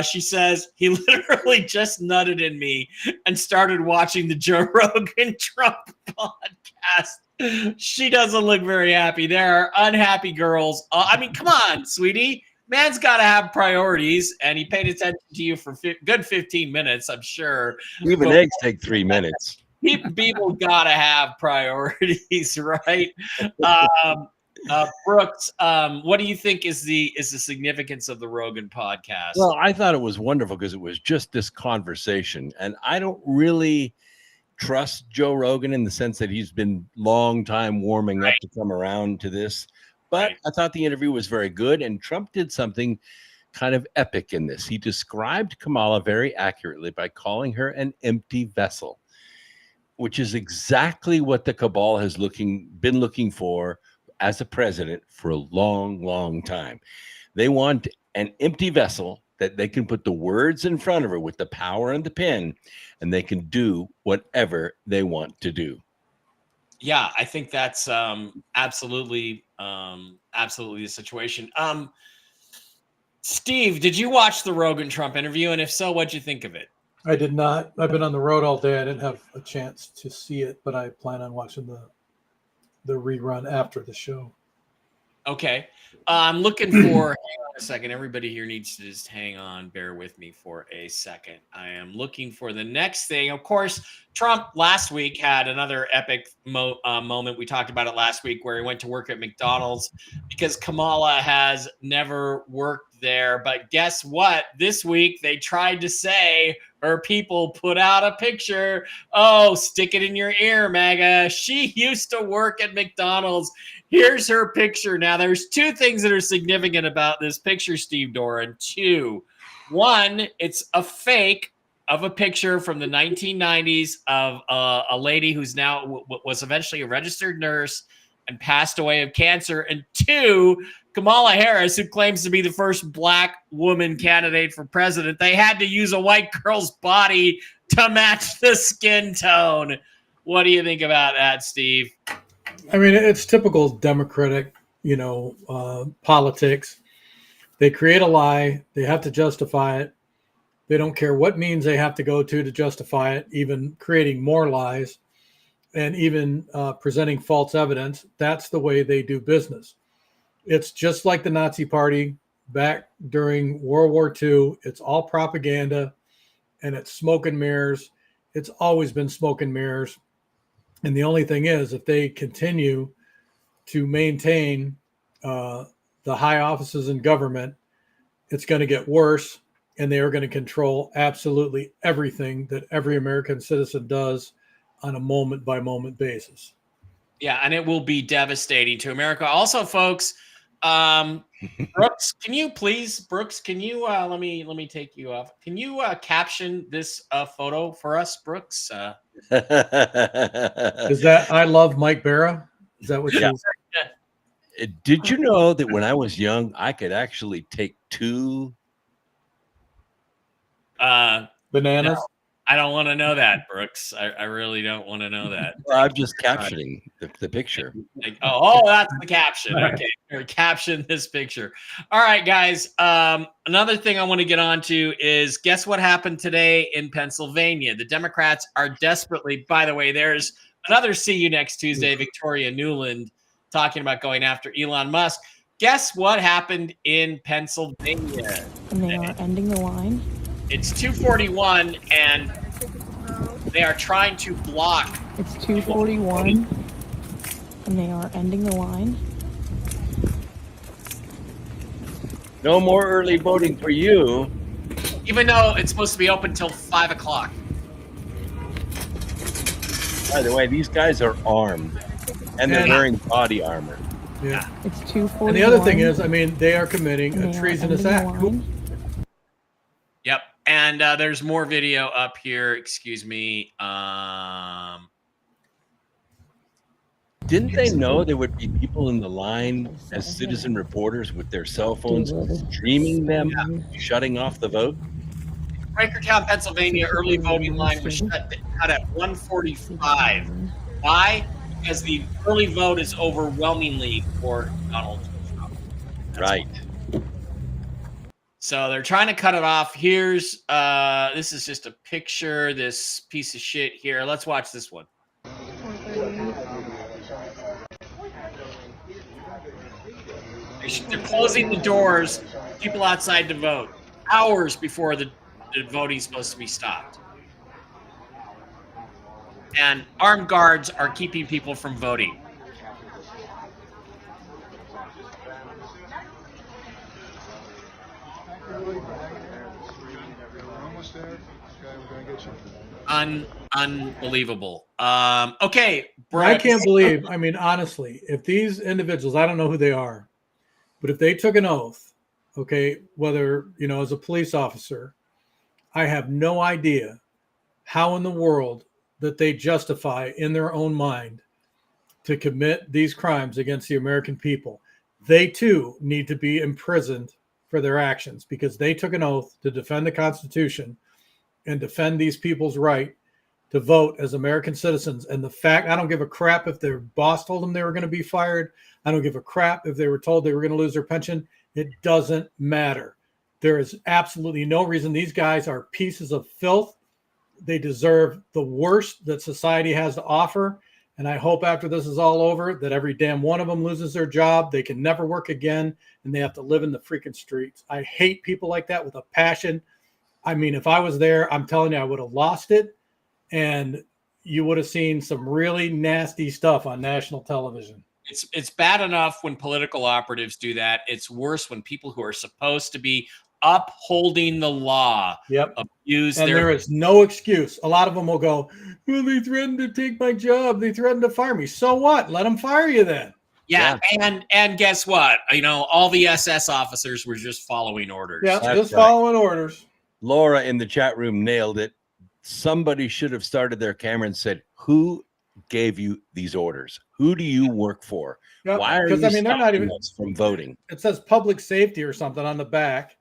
She says, he literally just nutted in me and started watching the Joe Rogan Trump podcast. She doesn't look very happy. There are unhappy girls. Come on, sweetie. Man's got to have priorities, and he paid attention to you for good 15 minutes, I'm sure. Even eggs take 3 minutes. People got to have priorities, right? Brooks, what do you think is the significance of the Rogan podcast? Well, I thought it was wonderful because it was just this conversation, and I don't really trust Joe Rogan in the sense that he's been long time warming up to come around to this. But I thought the interview was very good, and Trump did something kind of epic in this. He described Kamala very accurately by calling her an empty vessel, which is exactly what the cabal has been looking for as a president for a long, long time. They want an empty vessel that they can put the words in front of her with the power and the pen, and they can do whatever they want to do. Yeah, I think that's absolutely the situation. Steve, did you watch the Rogan Trump interview? And if so, what'd you think of it? I did not. I've been on the road all day. I didn't have a chance to see it, but I plan on watching the rerun after the show. Okay. I'm looking for, hang on a second. Everybody here needs to just hang on. Bear with me for a second. I am looking for the next thing. Of course, Trump last week had another epic moment. We talked about it last week where he went to work at McDonald's because Kamala has never worked there. But guess what? This week they tried to say her people put out a picture. Oh, stick it in your ear, MAGA. She used to work at McDonald's. Here's her picture. Now, there's two things that are significant about this picture, Steve Doran. Two. One, it's a fake of a picture from the 1990s of a lady who's now was eventually a registered nurse and passed away of cancer. And two, Kamala Harris, who claims to be the first black woman candidate for president, they had to use a white girl's body to match the skin tone. What do you think about that, Steve? I mean, it's typical Democratic, politics. They create a lie. They have to justify it. They don't care what means they have to go to justify it, even creating more lies and even presenting false evidence. That's the way they do business. It's just like the Nazi Party back during World War II. It's all propaganda and it's smoke and mirrors. It's always been smoke and mirrors. And the only thing is, if they continue to maintain the high offices in government, it's going to get worse, and they are going to control absolutely everything that every American citizen does on a moment-by-moment basis. Yeah, and it will be devastating to America. Also, folks, Brooks, can you let me take you off? Can you caption this photo for us, Brooks? Is that I love Mike Barra? Is that what you? Did you know that when I was young, I could actually take two bananas? No, I don't want to know that, Brooks. I really don't want to know that. Well, I'm just captioning the picture. That's the caption. Okay, caption this picture. All right, guys. Another thing I want to get on to is guess what happened today in Pennsylvania? The Democrats are desperately, by the way, there's another See You Next Tuesday, Victoria Newland, talking about going after Elon Musk. Guess what happened in Pennsylvania? And they are ending the line. It's 2:41, and they are trying to block. It's 2:41, and they are ending the line. No more early voting for you. Even though it's supposed to be open till 5 o'clock. By the way, these guys are armed, and they're wearing body armor. Yeah. It's 2:41. And the other thing is, I mean, they are committing a treasonous act. Yep. And there's more video up here. Excuse me. Didn't they know there would be people in the line as citizen reporters with their cell phones streaming them, shutting off the vote? Quakertown, Pennsylvania, early voting line was cut at 1:45. Why? Because the early vote is overwhelmingly for Donald Trump. Right. So they're trying to cut it off. Here's this is just a picture, this piece of shit here. Let's watch this one. They're closing the doors, people outside to vote, hours before the voting's supposed to be stopped. And armed guards are keeping people from voting. Unbelievable. Okay, I can't believe, I mean, honestly, if these individuals, I don't know who they are, but if they took an oath, okay, whether, as a police officer, I have no idea how in the world that they justify in their own mind to commit these crimes against the American people. They too need to be imprisoned for their actions because they took an oath to defend the Constitution and defend these people's right to vote as American citizens. And the fact, I don't give a crap if their boss told them they were going to be fired. I don't give a crap if they were told they were going to lose their pension. It doesn't matter. There is absolutely no reason. These guys are pieces of filth. They deserve the worst that society has to offer. And I hope after this is all over that every damn one of them loses their job. They can never work again, and they have to live in the freaking streets. I hate people like that with a passion. I mean, if I was there, I'm telling you, I would have lost it, and you would have seen some really nasty stuff on national television. It's bad enough when political operatives do that. It's worse when people who are supposed to be upholding the law abuse and there is no excuse. A lot of them will go, well, they threatened to take my job. They threatened to fire me. So what? Let them fire you then. Yeah. And guess what? All the SS officers were just following orders. Yeah, just following orders. Laura in the chat room nailed it. Somebody should have started their camera and said, who gave you these orders? Who do you work for? Yep. Why are you they're not even us from voting? It says public safety or something on the back.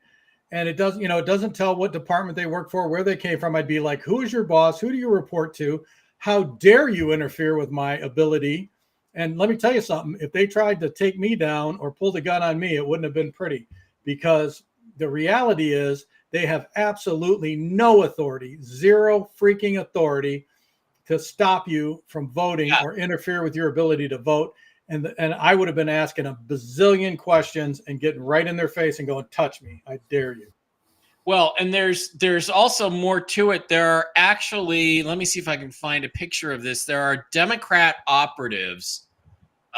And it doesn't, it doesn't tell what department they work for, where they came from. I'd be like, who is your boss? Who do you report to? How dare you interfere with my ability? And let me tell you something. If they tried to take me down or pull the gun on me, it wouldn't have been pretty, because the reality is they have absolutely no authority, zero freaking authority to stop you from voting or interfere with your ability to vote. And I would have been asking a bazillion questions and getting right in their face and going, touch me. I dare you. Well, and there's also more to it. There are actually, let me see if I can find a picture of this. There are Democrat operatives.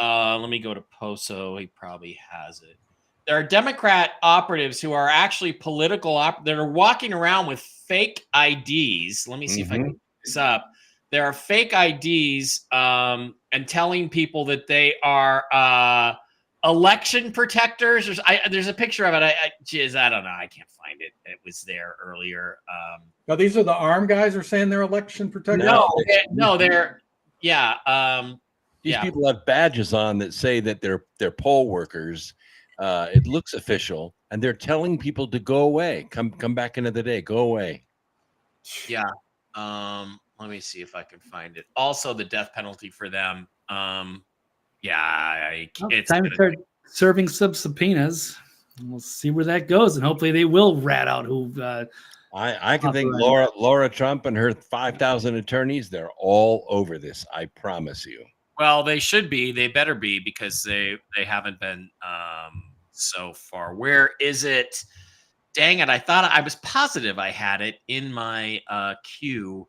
Let me go to Poso. He probably has it. There are Democrat operatives who are actually political that are walking around with fake IDs. Let me see if I can look this up. There are fake IDs and telling people that they are election protectors. There's a picture of it. I don't know. I can't find it. It was there earlier. Now, these are the armed guys who are saying they're election protectors? No, they're, These people have badges on that say that they're poll workers. It looks official, and they're telling people to go away. Come back into the day. Go away. Yeah. Let me see if I can find it. Also, the death penalty for them. It's time to start serving some subpoenas. We'll see where that goes, and hopefully they will rat out who. I can think Laura Trump and her 5,000 attorneys. They're all over this. I promise you. Well, they should be. They better be, because they haven't been so far. Where is it? Dang it! I was positive I had it in my queue,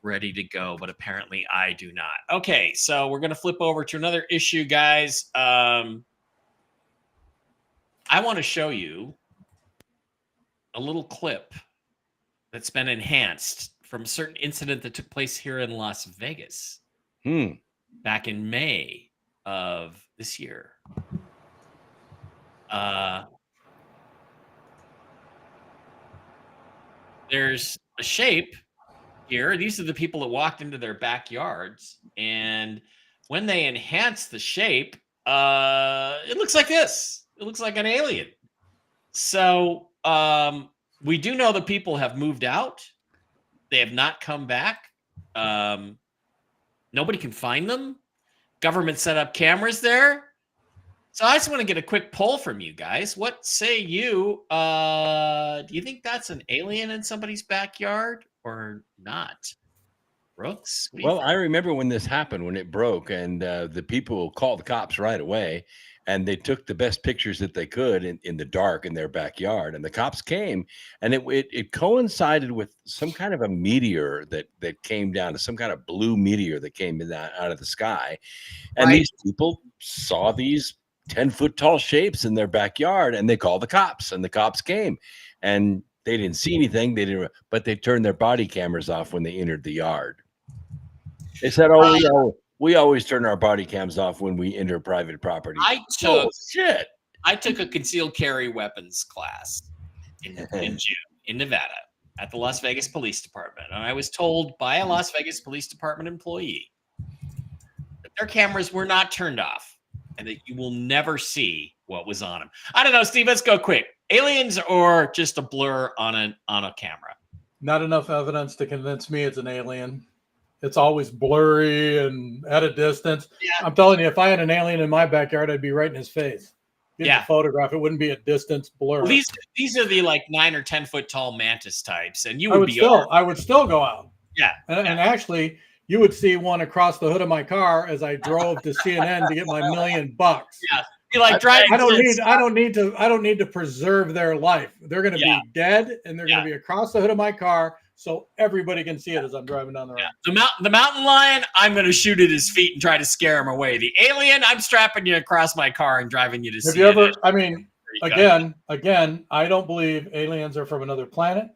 ready to go, but apparently I do not. Okay, so we're going to flip over to another issue, guys. I want to show you a little clip that's been enhanced from a certain incident that took place here in Las Vegas back in May of this year. There's a shape here. These are the people that walked into their backyards, and when they enhance the shape, it looks like this. It looks like an alien. So we do know that people have moved out. They have not come back. Nobody can find them. Government set up cameras there. So I just want to get a quick poll from you guys. What say you? Do you think that's an alien in somebody's backyard or not? Brooks? Well, I remember when this happened, when it broke, and the people called the cops right away, and they took the best pictures that they could in the dark in their backyard, and the cops came, and it coincided with some kind of a meteor that came down, some kind of blue meteor that came out of the sky, and these people saw these 10-foot tall shapes in their backyard, and they called the cops, and the cops came, and they didn't see anything. But they turned their body cameras off when they entered the yard. They said, we always turn our body cams off when we enter private property. I took a concealed carry weapons class in June in Nevada at the Las Vegas Police Department. And I was told by a Las Vegas Police Department employee that their cameras were not turned off and that you will never see what was on them. I don't know, Steve, let's go quick. Aliens or just a blur on a camera? Not enough evidence to convince me it's an alien. It's always blurry and at a distance. Yeah. I'm telling you, if I had an alien in my backyard, I'd be right in his face. get the photograph. It wouldn't be a distance blur. Well, these are the like 9 or 10 foot tall mantis types, and I would still go out. Yeah. And actually, you would see one across the hood of my car as I drove to CNN to get my $1 million. Yeah. Be like driving. I don't need to preserve their life. They're going to be dead, and they're going to be across the hood of my car, so everybody can see it as I'm driving down the road. The mountain lion, I'm going to shoot at his feet and try to scare him away. The alien, I'm strapping you across my car and driving you to see. Have you ever? I mean, again, I don't believe aliens are from another planet.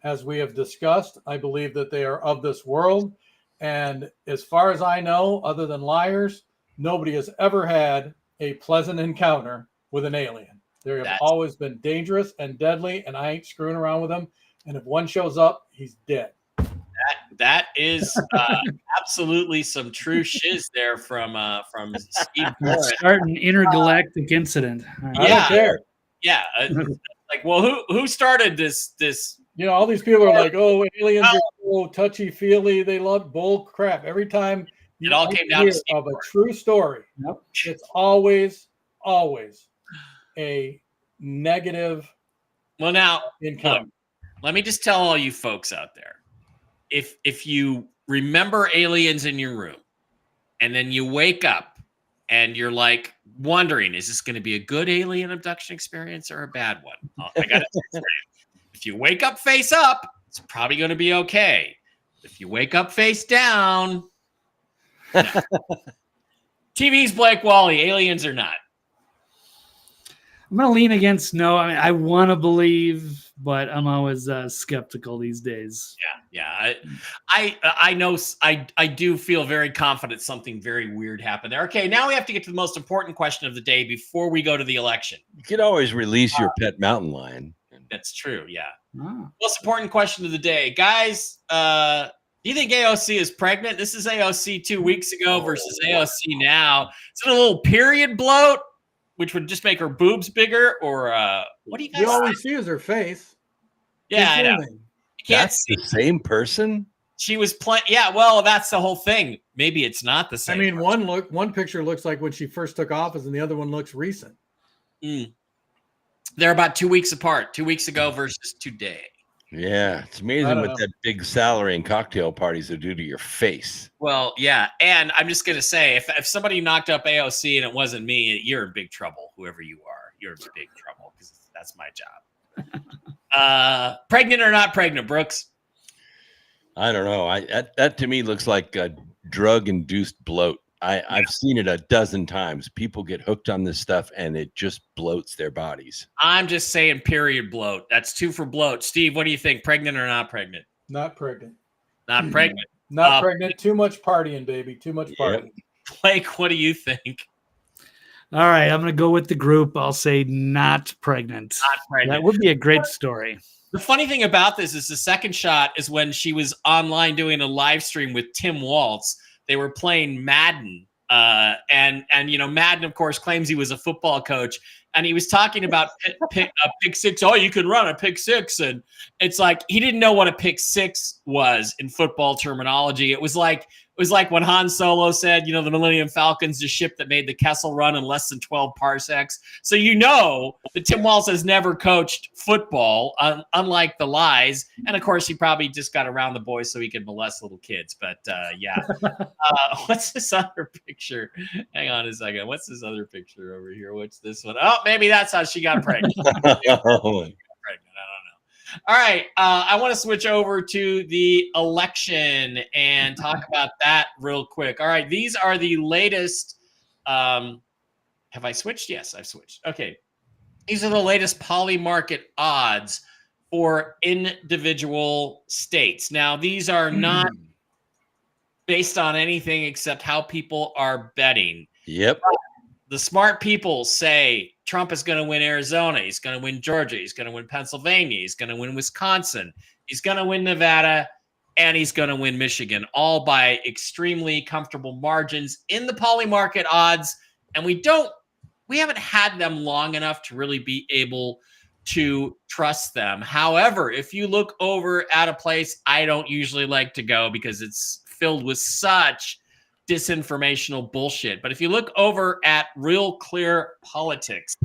As we have discussed, I believe that they are of this world. And as far as I know, other than liars, nobody has ever had a pleasant encounter with an alien. They have always been dangerous and deadly, and I ain't screwing around with them. And if one shows up, he's dead. That is absolutely some true shiz there from Steve. Start an intergalactic incident. I don't care. Yeah. Like, well, who started this? You know, all these people are like, "Oh, aliens are so touchy-feely. They love bull crap." Every time it all came down to of a true story, it's always a negative. Well, now, income. Look, let me just tell all you folks out there: if you remember aliens in your room, and then you wake up and you're like wondering, is this going to be a good alien abduction experience or a bad one? I got to. If you wake up face up, it's probably going to be okay. If you wake up face down, TV's Blake Wally, aliens or not. I'm going to lean against no. I mean, I want to believe, but I'm always skeptical these days. Yeah. I know. I do feel very confident something very weird happened there. Okay, now we have to get to the most important question of the day before we go to the election. You could always release your pet mountain lion. That's true. Yeah. Most important question of the day, guys. Do you think AOC is pregnant? This is AOC 2 weeks ago versus AOC now. Is it a little period bloat, which would just make her boobs bigger, or what do you guys? All we see is her face. Yeah, I know. You can't That's the same person. She was playing. Yeah, well, that's the whole thing. Maybe it's not the same. I mean, one picture looks like when she first took office, and the other one looks recent. They're about 2 weeks apart. 2 weeks ago versus today. Yeah, it's amazing what that big salary and cocktail parties will do to your face. Well, yeah, and I'm just gonna say, if somebody knocked up AOC and it wasn't me, you're in big trouble. Whoever you are, you're in big trouble because that's my job. Pregnant or not pregnant, Brooks? I don't know. That to me looks like a drug-induced bloat. I've seen it a dozen times. People get hooked on this stuff and it just bloats their bodies. I'm just saying period bloat. That's 2 for bloat. Steve, what do you think? Pregnant or not pregnant? Not pregnant. Not pregnant. Not pregnant. Too much partying, baby. Too much partying. Blake, what do you think? All right, I'm going to go with the group. I'll say not pregnant. Not pregnant. That would be a great story. The funny thing about this is the second shot is when she was online doing a live stream with Tim Waltz. They were playing Madden, and you know, Madden, of course, claims he was a football coach, and he was talking about pick six. Oh, you can run a pick six, and it's like he didn't know what a pick six was in football terminology. It was like when Han Solo said, you know, the Millennium Falcon's the ship that made the Kessel Run in less than 12 parsecs. So you know that Tim Waltz has never coached football, unlike the lies. And of course, he probably just got around the boys so he could molest little kids. But yeah. What's this other picture? Hang on a second. What's this other picture over here? What's this one? Oh, maybe that's how she got pregnant. All right, I want to switch over to the election and talk about that real quick. All right, these are the latest. Have I switched? Yes, I've switched. Okay, these are the latest poly market odds for individual states. Now, these are not based on anything except how people are betting. Yep. The smart people say Trump is going to win Arizona. He's going to win Georgia. He's going to win Pennsylvania. He's going to win Wisconsin. He's going to win Nevada. And he's going to win Michigan, all by extremely comfortable margins in the poly market odds. And we haven't had them long enough to really be able to trust them. However, if you look over at a place I don't usually like to go because it's filled with such disinformational bullshit. But if you look over at Real Clear Politics,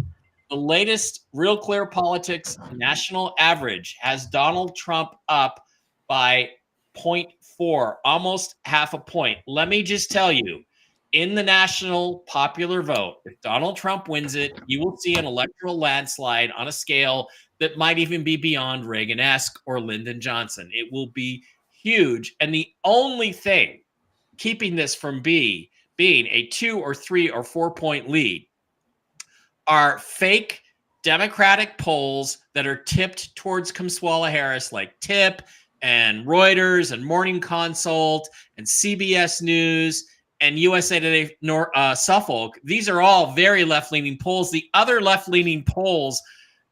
The latest Real Clear Politics national average has Donald Trump up by 0.4, almost half a point. Let me just tell you, in the national popular vote, if Donald Trump wins it, you will see an electoral landslide on a scale that might even be beyond Reagan-esque or Lyndon Johnson. It will be huge. And the only thing keeping this from being a 2 or 3 or 4 point lead are fake Democratic polls that are tipped towards Kamala Harris, like TIP and Reuters and Morning Consult and CBS News and USA Today Suffolk. These are all very left-leaning polls. The other left-leaning polls,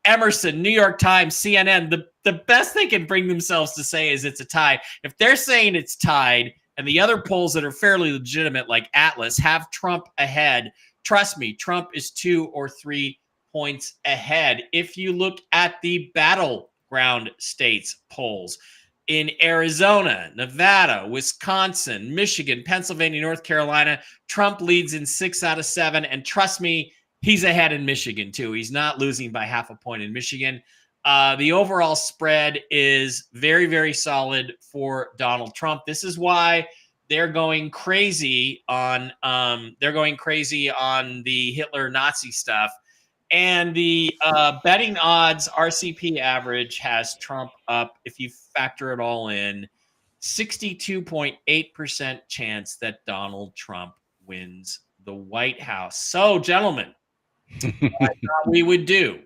Emerson, New York Times, CNN, the best they can bring themselves to say is it's a tie. If they're saying it's tied, and the other polls that are fairly legitimate, like Atlas, have Trump ahead, trust me, Trump is 2 or 3 points ahead. If you look at the battleground states polls in Arizona, Nevada, Wisconsin, Michigan, Pennsylvania, North Carolina, Trump leads in 6 out of 7. And trust me, he's ahead in Michigan too. He's not losing by half a point in Michigan. The overall spread is very, very solid for Donald Trump. This is why they're going crazy on the Hitler Nazi stuff. And the betting odds RCP average has Trump up, if you factor it all in, 62.8% chance that Donald Trump wins the White House. So, gentlemen, what I thought we would do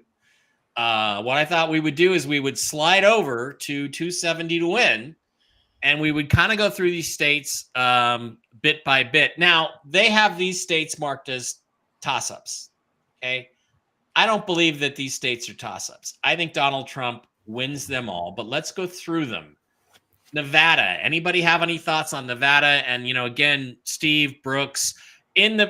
is we would slide over to 270 to win, and we would kind of go through these states bit by bit. Now, they have these states marked as toss-ups, okay? I don't believe that these states are toss-ups. I think Donald Trump wins them all, but let's go through them. Nevada. Anybody have any thoughts on Nevada? And, again, Steve, Brooks, in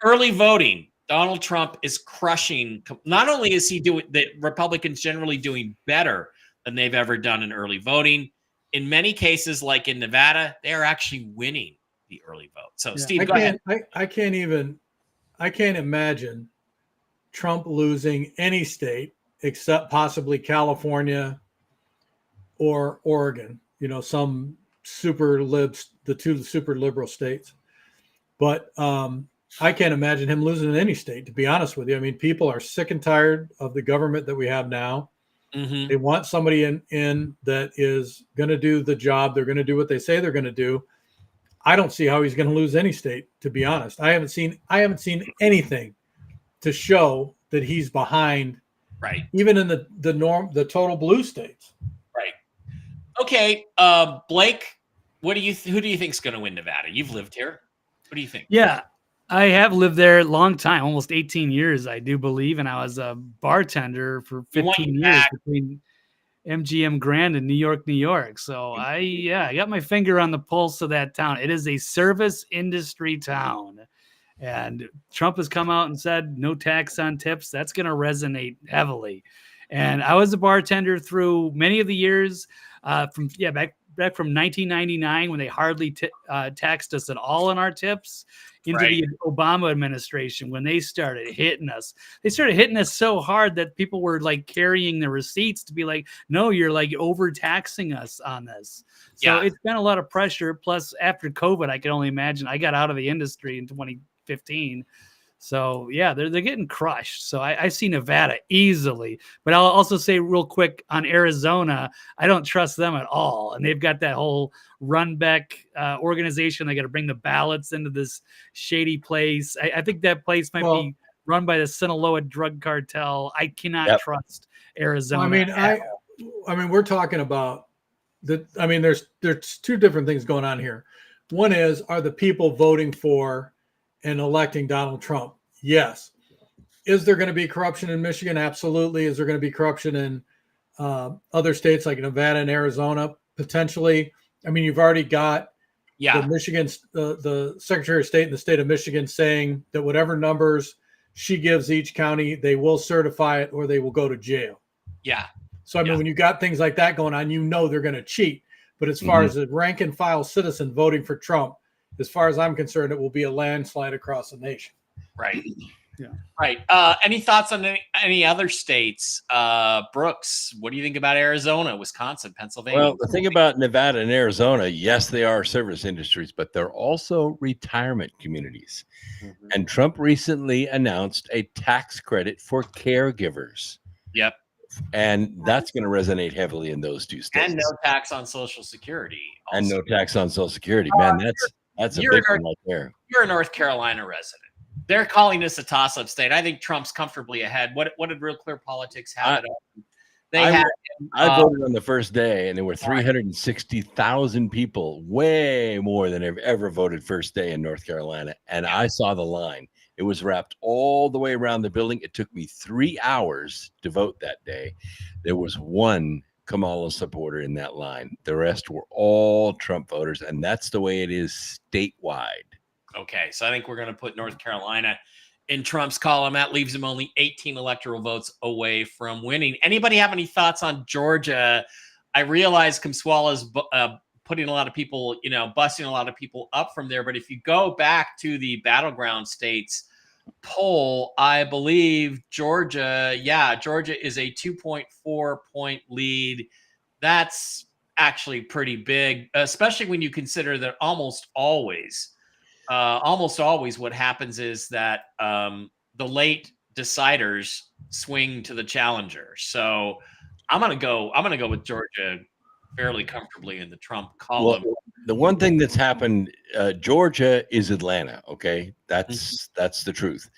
early voting, Donald Trump is crushing. Not only is he doing the Republicans generally doing better than they've ever done in early voting, in many cases, like in Nevada, they are actually winning the early vote. So, yeah, Steve, go ahead. I can't imagine Trump losing any state except possibly California or Oregon, some the two super liberal states. But I can't imagine him losing in any state, to be honest with you. I mean, people are sick and tired of the government that we have now. Mm-hmm. They want somebody in that is going to do the job. They're going to do what they say they're going to do. I don't see how he's going to lose any state, to be honest. I haven't seen anything to show that he's behind, right? Even in the total blue states, right? Okay, Blake, who do you think is going to win Nevada? You've lived here. What do you think? Yeah, I have lived there a long time, almost 18 years, I do believe, and I was a bartender for 15 years between MGM Grand and New York. So I got my finger on the pulse of that town. It is a service industry town. And Trump has come out and said no tax on tips. That's going to resonate heavily. And I was a bartender through many of the years back from 1999 when they hardly taxed us at all on our tips into the Obama administration when they started hitting us. They started hitting us so hard that people were like carrying the receipts to be like, no, you're like overtaxing us on this. So it's been a lot of pressure. Plus, after COVID, I can only imagine. I got out of the industry in 2015. So, yeah, they're getting crushed. So I see Nevada easily. But I'll also say real quick on Arizona, I don't trust them at all. And they've got that whole run-back organization. They got to bring the ballots into this shady place. I think that place might be run by the Sinaloa drug cartel. I cannot trust Arizona. I mean, we're talking about there's two different things going on here. One is, are the people voting for and electing Donald Trump? Yes. Is there going to be corruption in Michigan? Absolutely. Is there going to be corruption in other states like Nevada and Arizona? Potentially. I mean, you've already got the Secretary of State in the state of Michigan saying that whatever numbers she gives each county, they will certify it or they will go to jail. Yeah. So, I mean, when you got things like that going on, they're going to cheat. But as far as a rank and file citizen voting for Trump, as far as I'm concerned, it will be a landslide across the nation. Right. Yeah. Right. Any thoughts on any other states? Brooks, what do you think about Arizona, Wisconsin, Pennsylvania? Well, the thing about Nevada and Arizona, yes, they are service industries, but they're also retirement communities. Mhm. And Trump recently announced a tax credit for caregivers. Yep. And that's going to resonate heavily in those two states. And no tax on Social Security. Also. And no tax on Social Security. Man, that's a big one right there. You're a North Carolina resident. They're calling this a toss-up state. I think Trump's comfortably ahead. What did Real Clear Politics have it on? I voted on the first day, and there were 360,000 people, way more than have ever voted first day in North Carolina. And I saw the line. It was wrapped all the way around the building. It took me 3 hours to vote that day. There was one Kamala supporter in that line. The rest were all Trump voters, and that's the way it is statewide. Okay, so I think we're going to put North Carolina in Trump's column. That leaves him only 18 electoral votes away from winning. Anybody have any thoughts on Georgia? I realize Kamswala's putting a lot of people, busting a lot of people up from there. But if you go back to the battleground states poll, I believe Georgia is a 2.4 point lead. That's actually pretty big, especially when you consider that almost always what happens is that the late deciders swing to the challenger. So I'm gonna go with Georgia fairly comfortably in the Trump column. Well, the one thing that's happened, Georgia is Atlanta. Okay, that's the truth.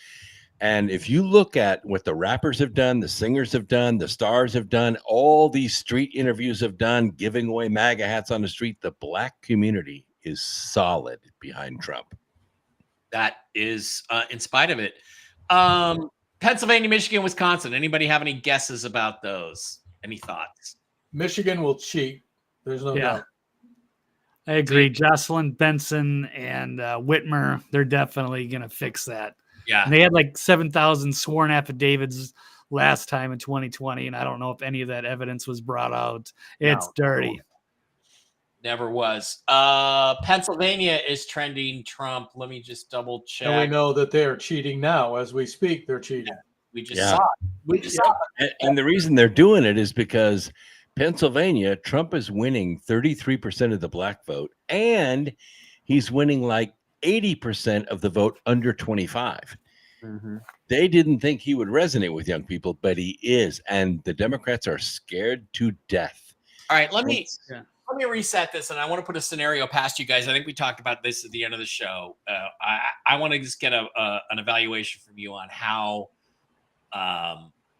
And if you look at what the rappers have done, the singers have done, the stars have done, all these street interviews have done, giving away MAGA hats on the street, the black community is solid behind Trump. That is in spite of it. Pennsylvania, Michigan, Wisconsin. Anybody have any guesses about those? Any thoughts? Michigan will cheat. There's no doubt. I agree. Jocelyn Benson and Whitmer, they're definitely going to fix that. Yeah. And they had like 7,000 sworn affidavits last time in 2020, and I don't know if any of that evidence was brought out. It's dirty. Never was. Pennsylvania is trending Trump. Let me just double check. And we know that they are cheating now. As we speak, they're cheating. We just saw it. We just saw it. And the reason they're doing it is because Pennsylvania, Trump is winning 33% of the black vote, and he's winning like 80% of the vote under 25. Mm-hmm. They didn't think he would resonate with young people, but he is. And the Democrats are scared to death. All right, let me reset this, and I want to put a scenario past you guys. I think we talked about this at the end of the show. I want to just get an evaluation from you on how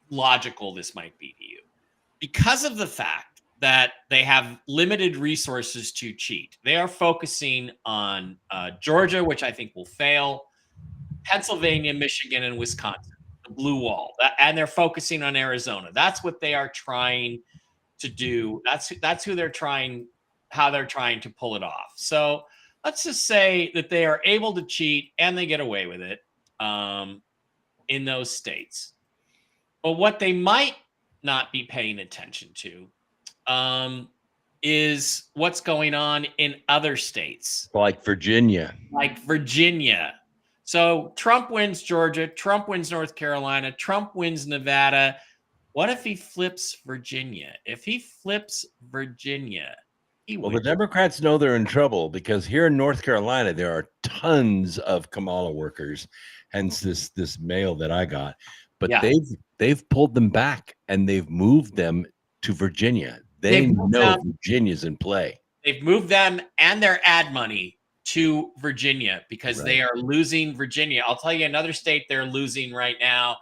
logical this might be to you. Because of the fact that they have limited resources to cheat, they are focusing on Georgia, which I think will fail, Pennsylvania, Michigan, and Wisconsin, the blue wall, and they're focusing on Arizona. That's what they are trying to do. That's who they're trying, how they're trying to pull it off. So let's just say that they are able to cheat and they get away with it in those states. But what they might not be paying attention to is what's going on in other states. Like Virginia. So Trump wins Georgia, Trump wins North Carolina, Trump wins Nevada. What if he flips Virginia? If he flips Virginia, well, the Democrats know they're in trouble because here in North Carolina, there are tons of Kamala workers, hence this mail that I got. But they've pulled them back and they've moved them to Virginia. They know Virginia's in play. They've moved them and their ad money to Virginia because they are losing Virginia. I'll tell you another state they're losing right now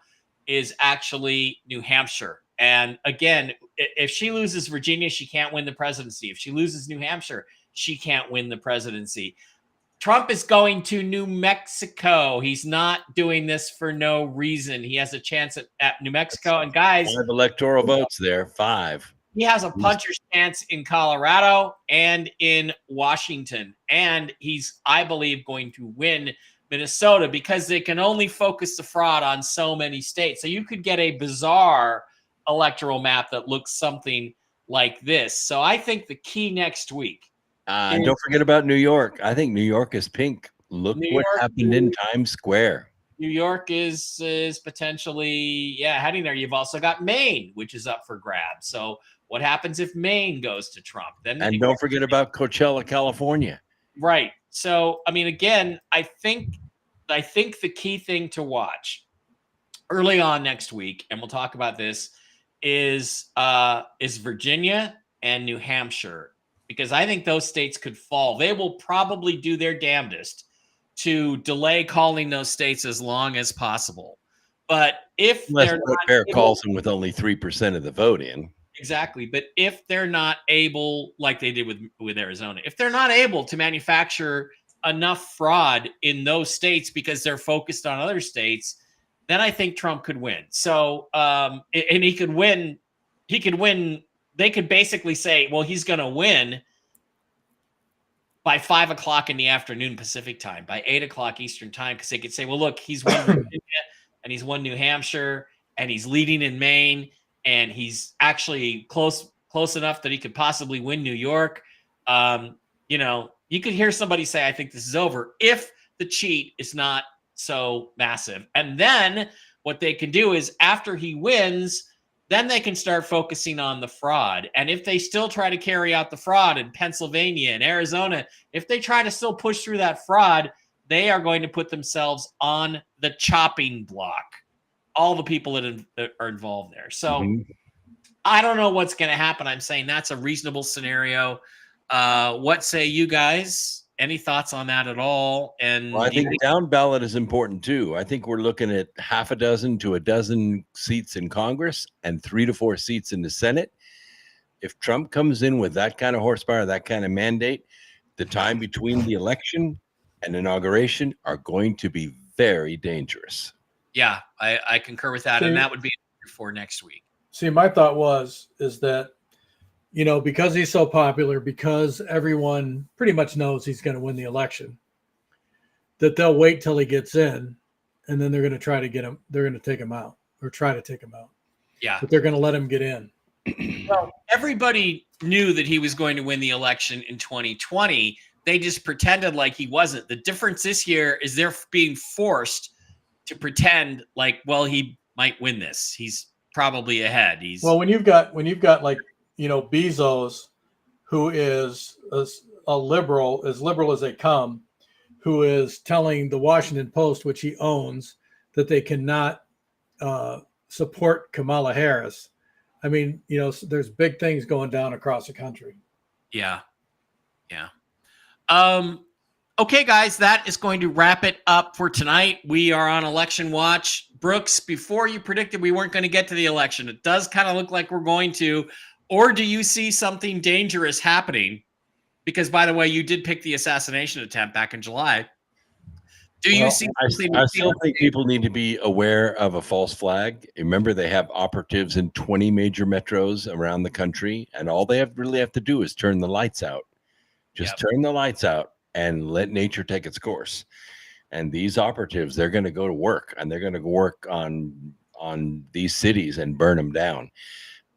is actually New Hampshire. And again, if she loses Virginia, she can't win the presidency. If she loses New Hampshire, she can't win the presidency. Trump is going to New Mexico. He's not doing this for no reason. He has a chance at New Mexico. And guys, 5 electoral votes there, 5. He has a puncher's chance in Colorado and in Washington. And he's, I believe, going to win Minnesota because they can only focus the fraud on so many states. So you could get a bizarre electoral map that looks something like this. So I think the key next week. And don't forget about New York. I think New York is pink. Look what happened in Times Square. New York is potentially heading there. You've also got Maine, which is up for grabs. So what happens if Maine goes to Trump? And don't forget about Coachella, California. Right. So I mean, again, I think the key thing to watch early on next week, and we'll talk about this, is Virginia and New Hampshire, because I think those states could fall. They will probably do their damnedest to delay calling those states as long as possible. But if they're not Bear calls them with only 3% of the vote in. Exactly. But if they're not able, like they did with Arizona, if they're not able to manufacture enough fraud in those states because they're focused on other states, then I think Trump could win. So, and he could win. He could win. They could basically say, well, he's going to win by 5 o'clock in the afternoon Pacific time, by 8 o'clock Eastern time, because they could say, well, look, he's won Virginia and he's won New Hampshire and he's leading in Maine and he's actually close enough that he could possibly win New York. You know, you could hear somebody say, I think this is over, if the cheat is not so massive. And then what they can do is after he wins, then they can start focusing on the fraud. And if they still try to carry out the fraud in Pennsylvania and Arizona, if they try to still push through that fraud, they are going to put themselves on the chopping block. All the people that are involved there. So I don't know what's going to happen. I'm saying that's a reasonable scenario. What say you guys? Any thoughts on that at all? And well, I think down ballot is important too. I think we're looking at half a dozen to a dozen seats in Congress and 3 to 4 seats in the Senate. If Trump comes in with that kind of horsepower, that kind of mandate, the time between the election and inauguration are going to be very dangerous. Yeah, I concur with that. And that would be for next week. See, my thought is that, you know, because he's so popular, because everyone pretty much knows he's going to win the election, that they'll wait till he gets in and then they're going to try to get him. They're going to take him out or try to take him out. Yeah. But they're going to let him get in. Well, everybody knew that he was going to win the election in 2020. They just pretended like he wasn't. The difference this year is they're being forced to pretend like, well, he might win this. He's probably ahead. Well, when you've got like, you know, Bezos, who is a liberal as they come, who is telling the Washington Post, which he owns, that they cannot support Kamala Harris. I mean, you know, there's big things going down across the country. Yeah. Okay, guys, that is going to wrap it up for tonight. We are on election watch. Brooks, before you predicted we weren't going to get to the election, it does kind of look like we're going to. Or do you see something dangerous happening? Because, by the way, you did pick the assassination attempt back in July. Do you see something? I still think people need to be aware of a false flag. Remember, they have operatives in 20 major metros around the country, and all they really have to do is turn the lights out. Just turn the lights out and let nature take its course. And these operatives, they're going to go to work, and they're going to work on these cities and burn them down.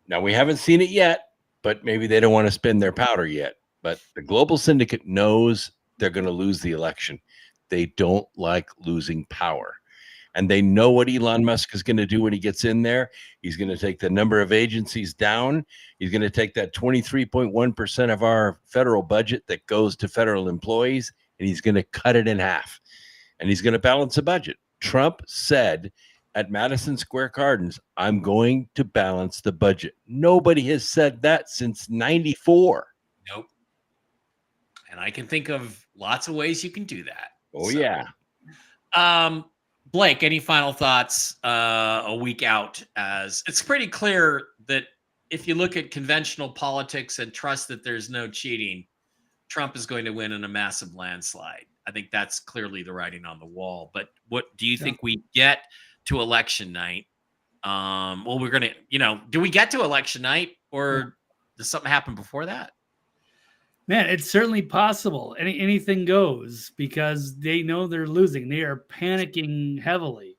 Now, we haven't seen it yet, but maybe they don't want to spend their powder yet. But the global syndicate knows they're going to lose the election. They don't like losing power. And they know what Elon Musk is going to do when he gets in there. He's going to take the number of agencies down. He's going to take that 23.1% of our federal budget that goes to federal employees, and he's going to cut it in half. And he's going to balance the budget. Trump said at Madison Square Gardens, I'm going to balance the budget. Nobody has said that since 94. Nope. And I can think of lots of ways you can do that. Oh, so, yeah. Blake, any final thoughts a week out? As it's pretty clear that if you look at conventional politics and trust that there's no cheating, Trump is going to win in a massive landslide. I think that's clearly the writing on the wall. But what do you think we get to election night? Well, we're going to, do we get to election night, or does something happen before that? Man, it's certainly possible. Anything goes, because they know they're losing. They are panicking heavily.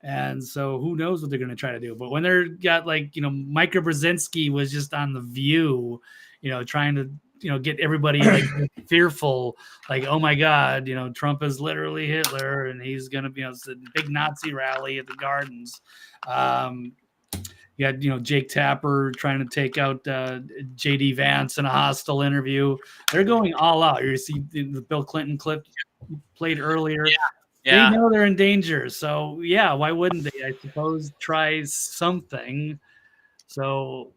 And so who knows what they're going to try to do. But when they're got Mike Brzezinski was just on The View, trying to get everybody like fearful, like, oh my God, Trump is literally Hitler and he's going to be, it's a big Nazi rally at the Gardens. You had, Jake Tapper trying to take out J.D. Vance in a hostile interview. They're going all out. You see the Bill Clinton clip played earlier. Yeah. They know they're in danger. So, yeah, why wouldn't they, I suppose, try something? So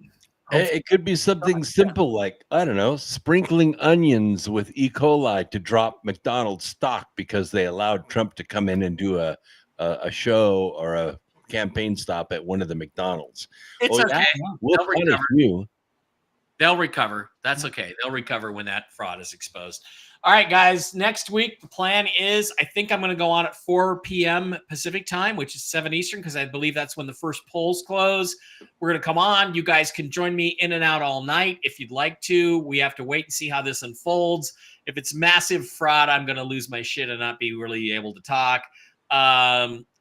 it could be something simple like, I don't know, sprinkling onions with E. coli to drop McDonald's stock because they allowed Trump to come in and do a show or a campaign stop at one of the McDonald's. It's okay. We'll punish you. They'll recover. That's okay. They'll recover when that fraud is exposed. All right, guys. Next week, the plan is I think I'm going to go on at 4 p.m. Pacific time, which is 7 Eastern, because I believe that's when the first polls close. We're going to come on. You guys can join me in and out all night if you'd like to. We have to wait and see how this unfolds. If it's massive fraud, I'm going to lose my shit and not be really able to talk.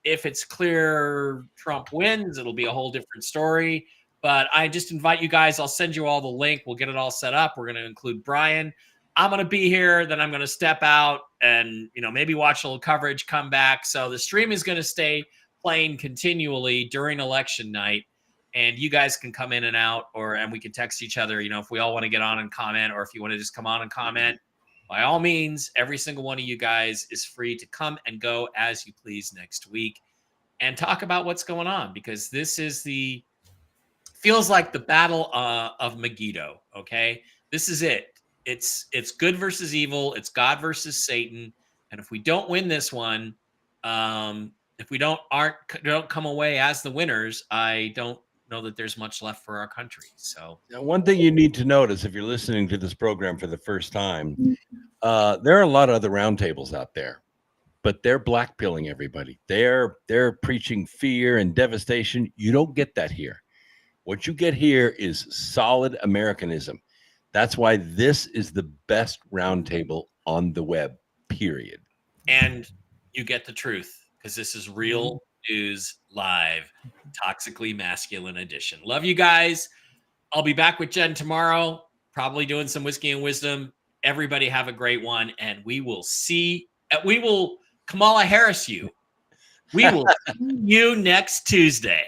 If it's clear Trump wins, it'll be a whole different story. But I just invite you guys. I'll send you all the link. We'll get it all set up. We're going to include Brian. I'm going to be here. Then I'm going to step out and, maybe watch a little coverage, come back. So the stream is going to stay playing continually during election night. And you guys can come in and out, and we can text each other, if we all want to get on and comment, or if you want to just come on and comment. By all means, every single one of you guys is free to come and go as you please next week and talk about what's going on, because this is feels like the battle of Megiddo. Okay. This is it. It's good versus evil. It's God versus Satan. And if we don't win this one, if we don't come away as the winners, I don't know that there's much left for our country. So now, one thing you need to notice if you're listening to this program for the first time, there are a lot of other roundtables out there, but they're blackpilling everybody. They're preaching fear and devastation. You don't get that here. What you get here is solid Americanism. That's why this is the best roundtable on the web, period. And you get the truth, because this is real news live, Toxically Masculine edition. Love you guys. I'll be back with Jen tomorrow, probably doing some whiskey and wisdom. Everybody have a great one, and we will Kamala Harris you. We will see you next Tuesday.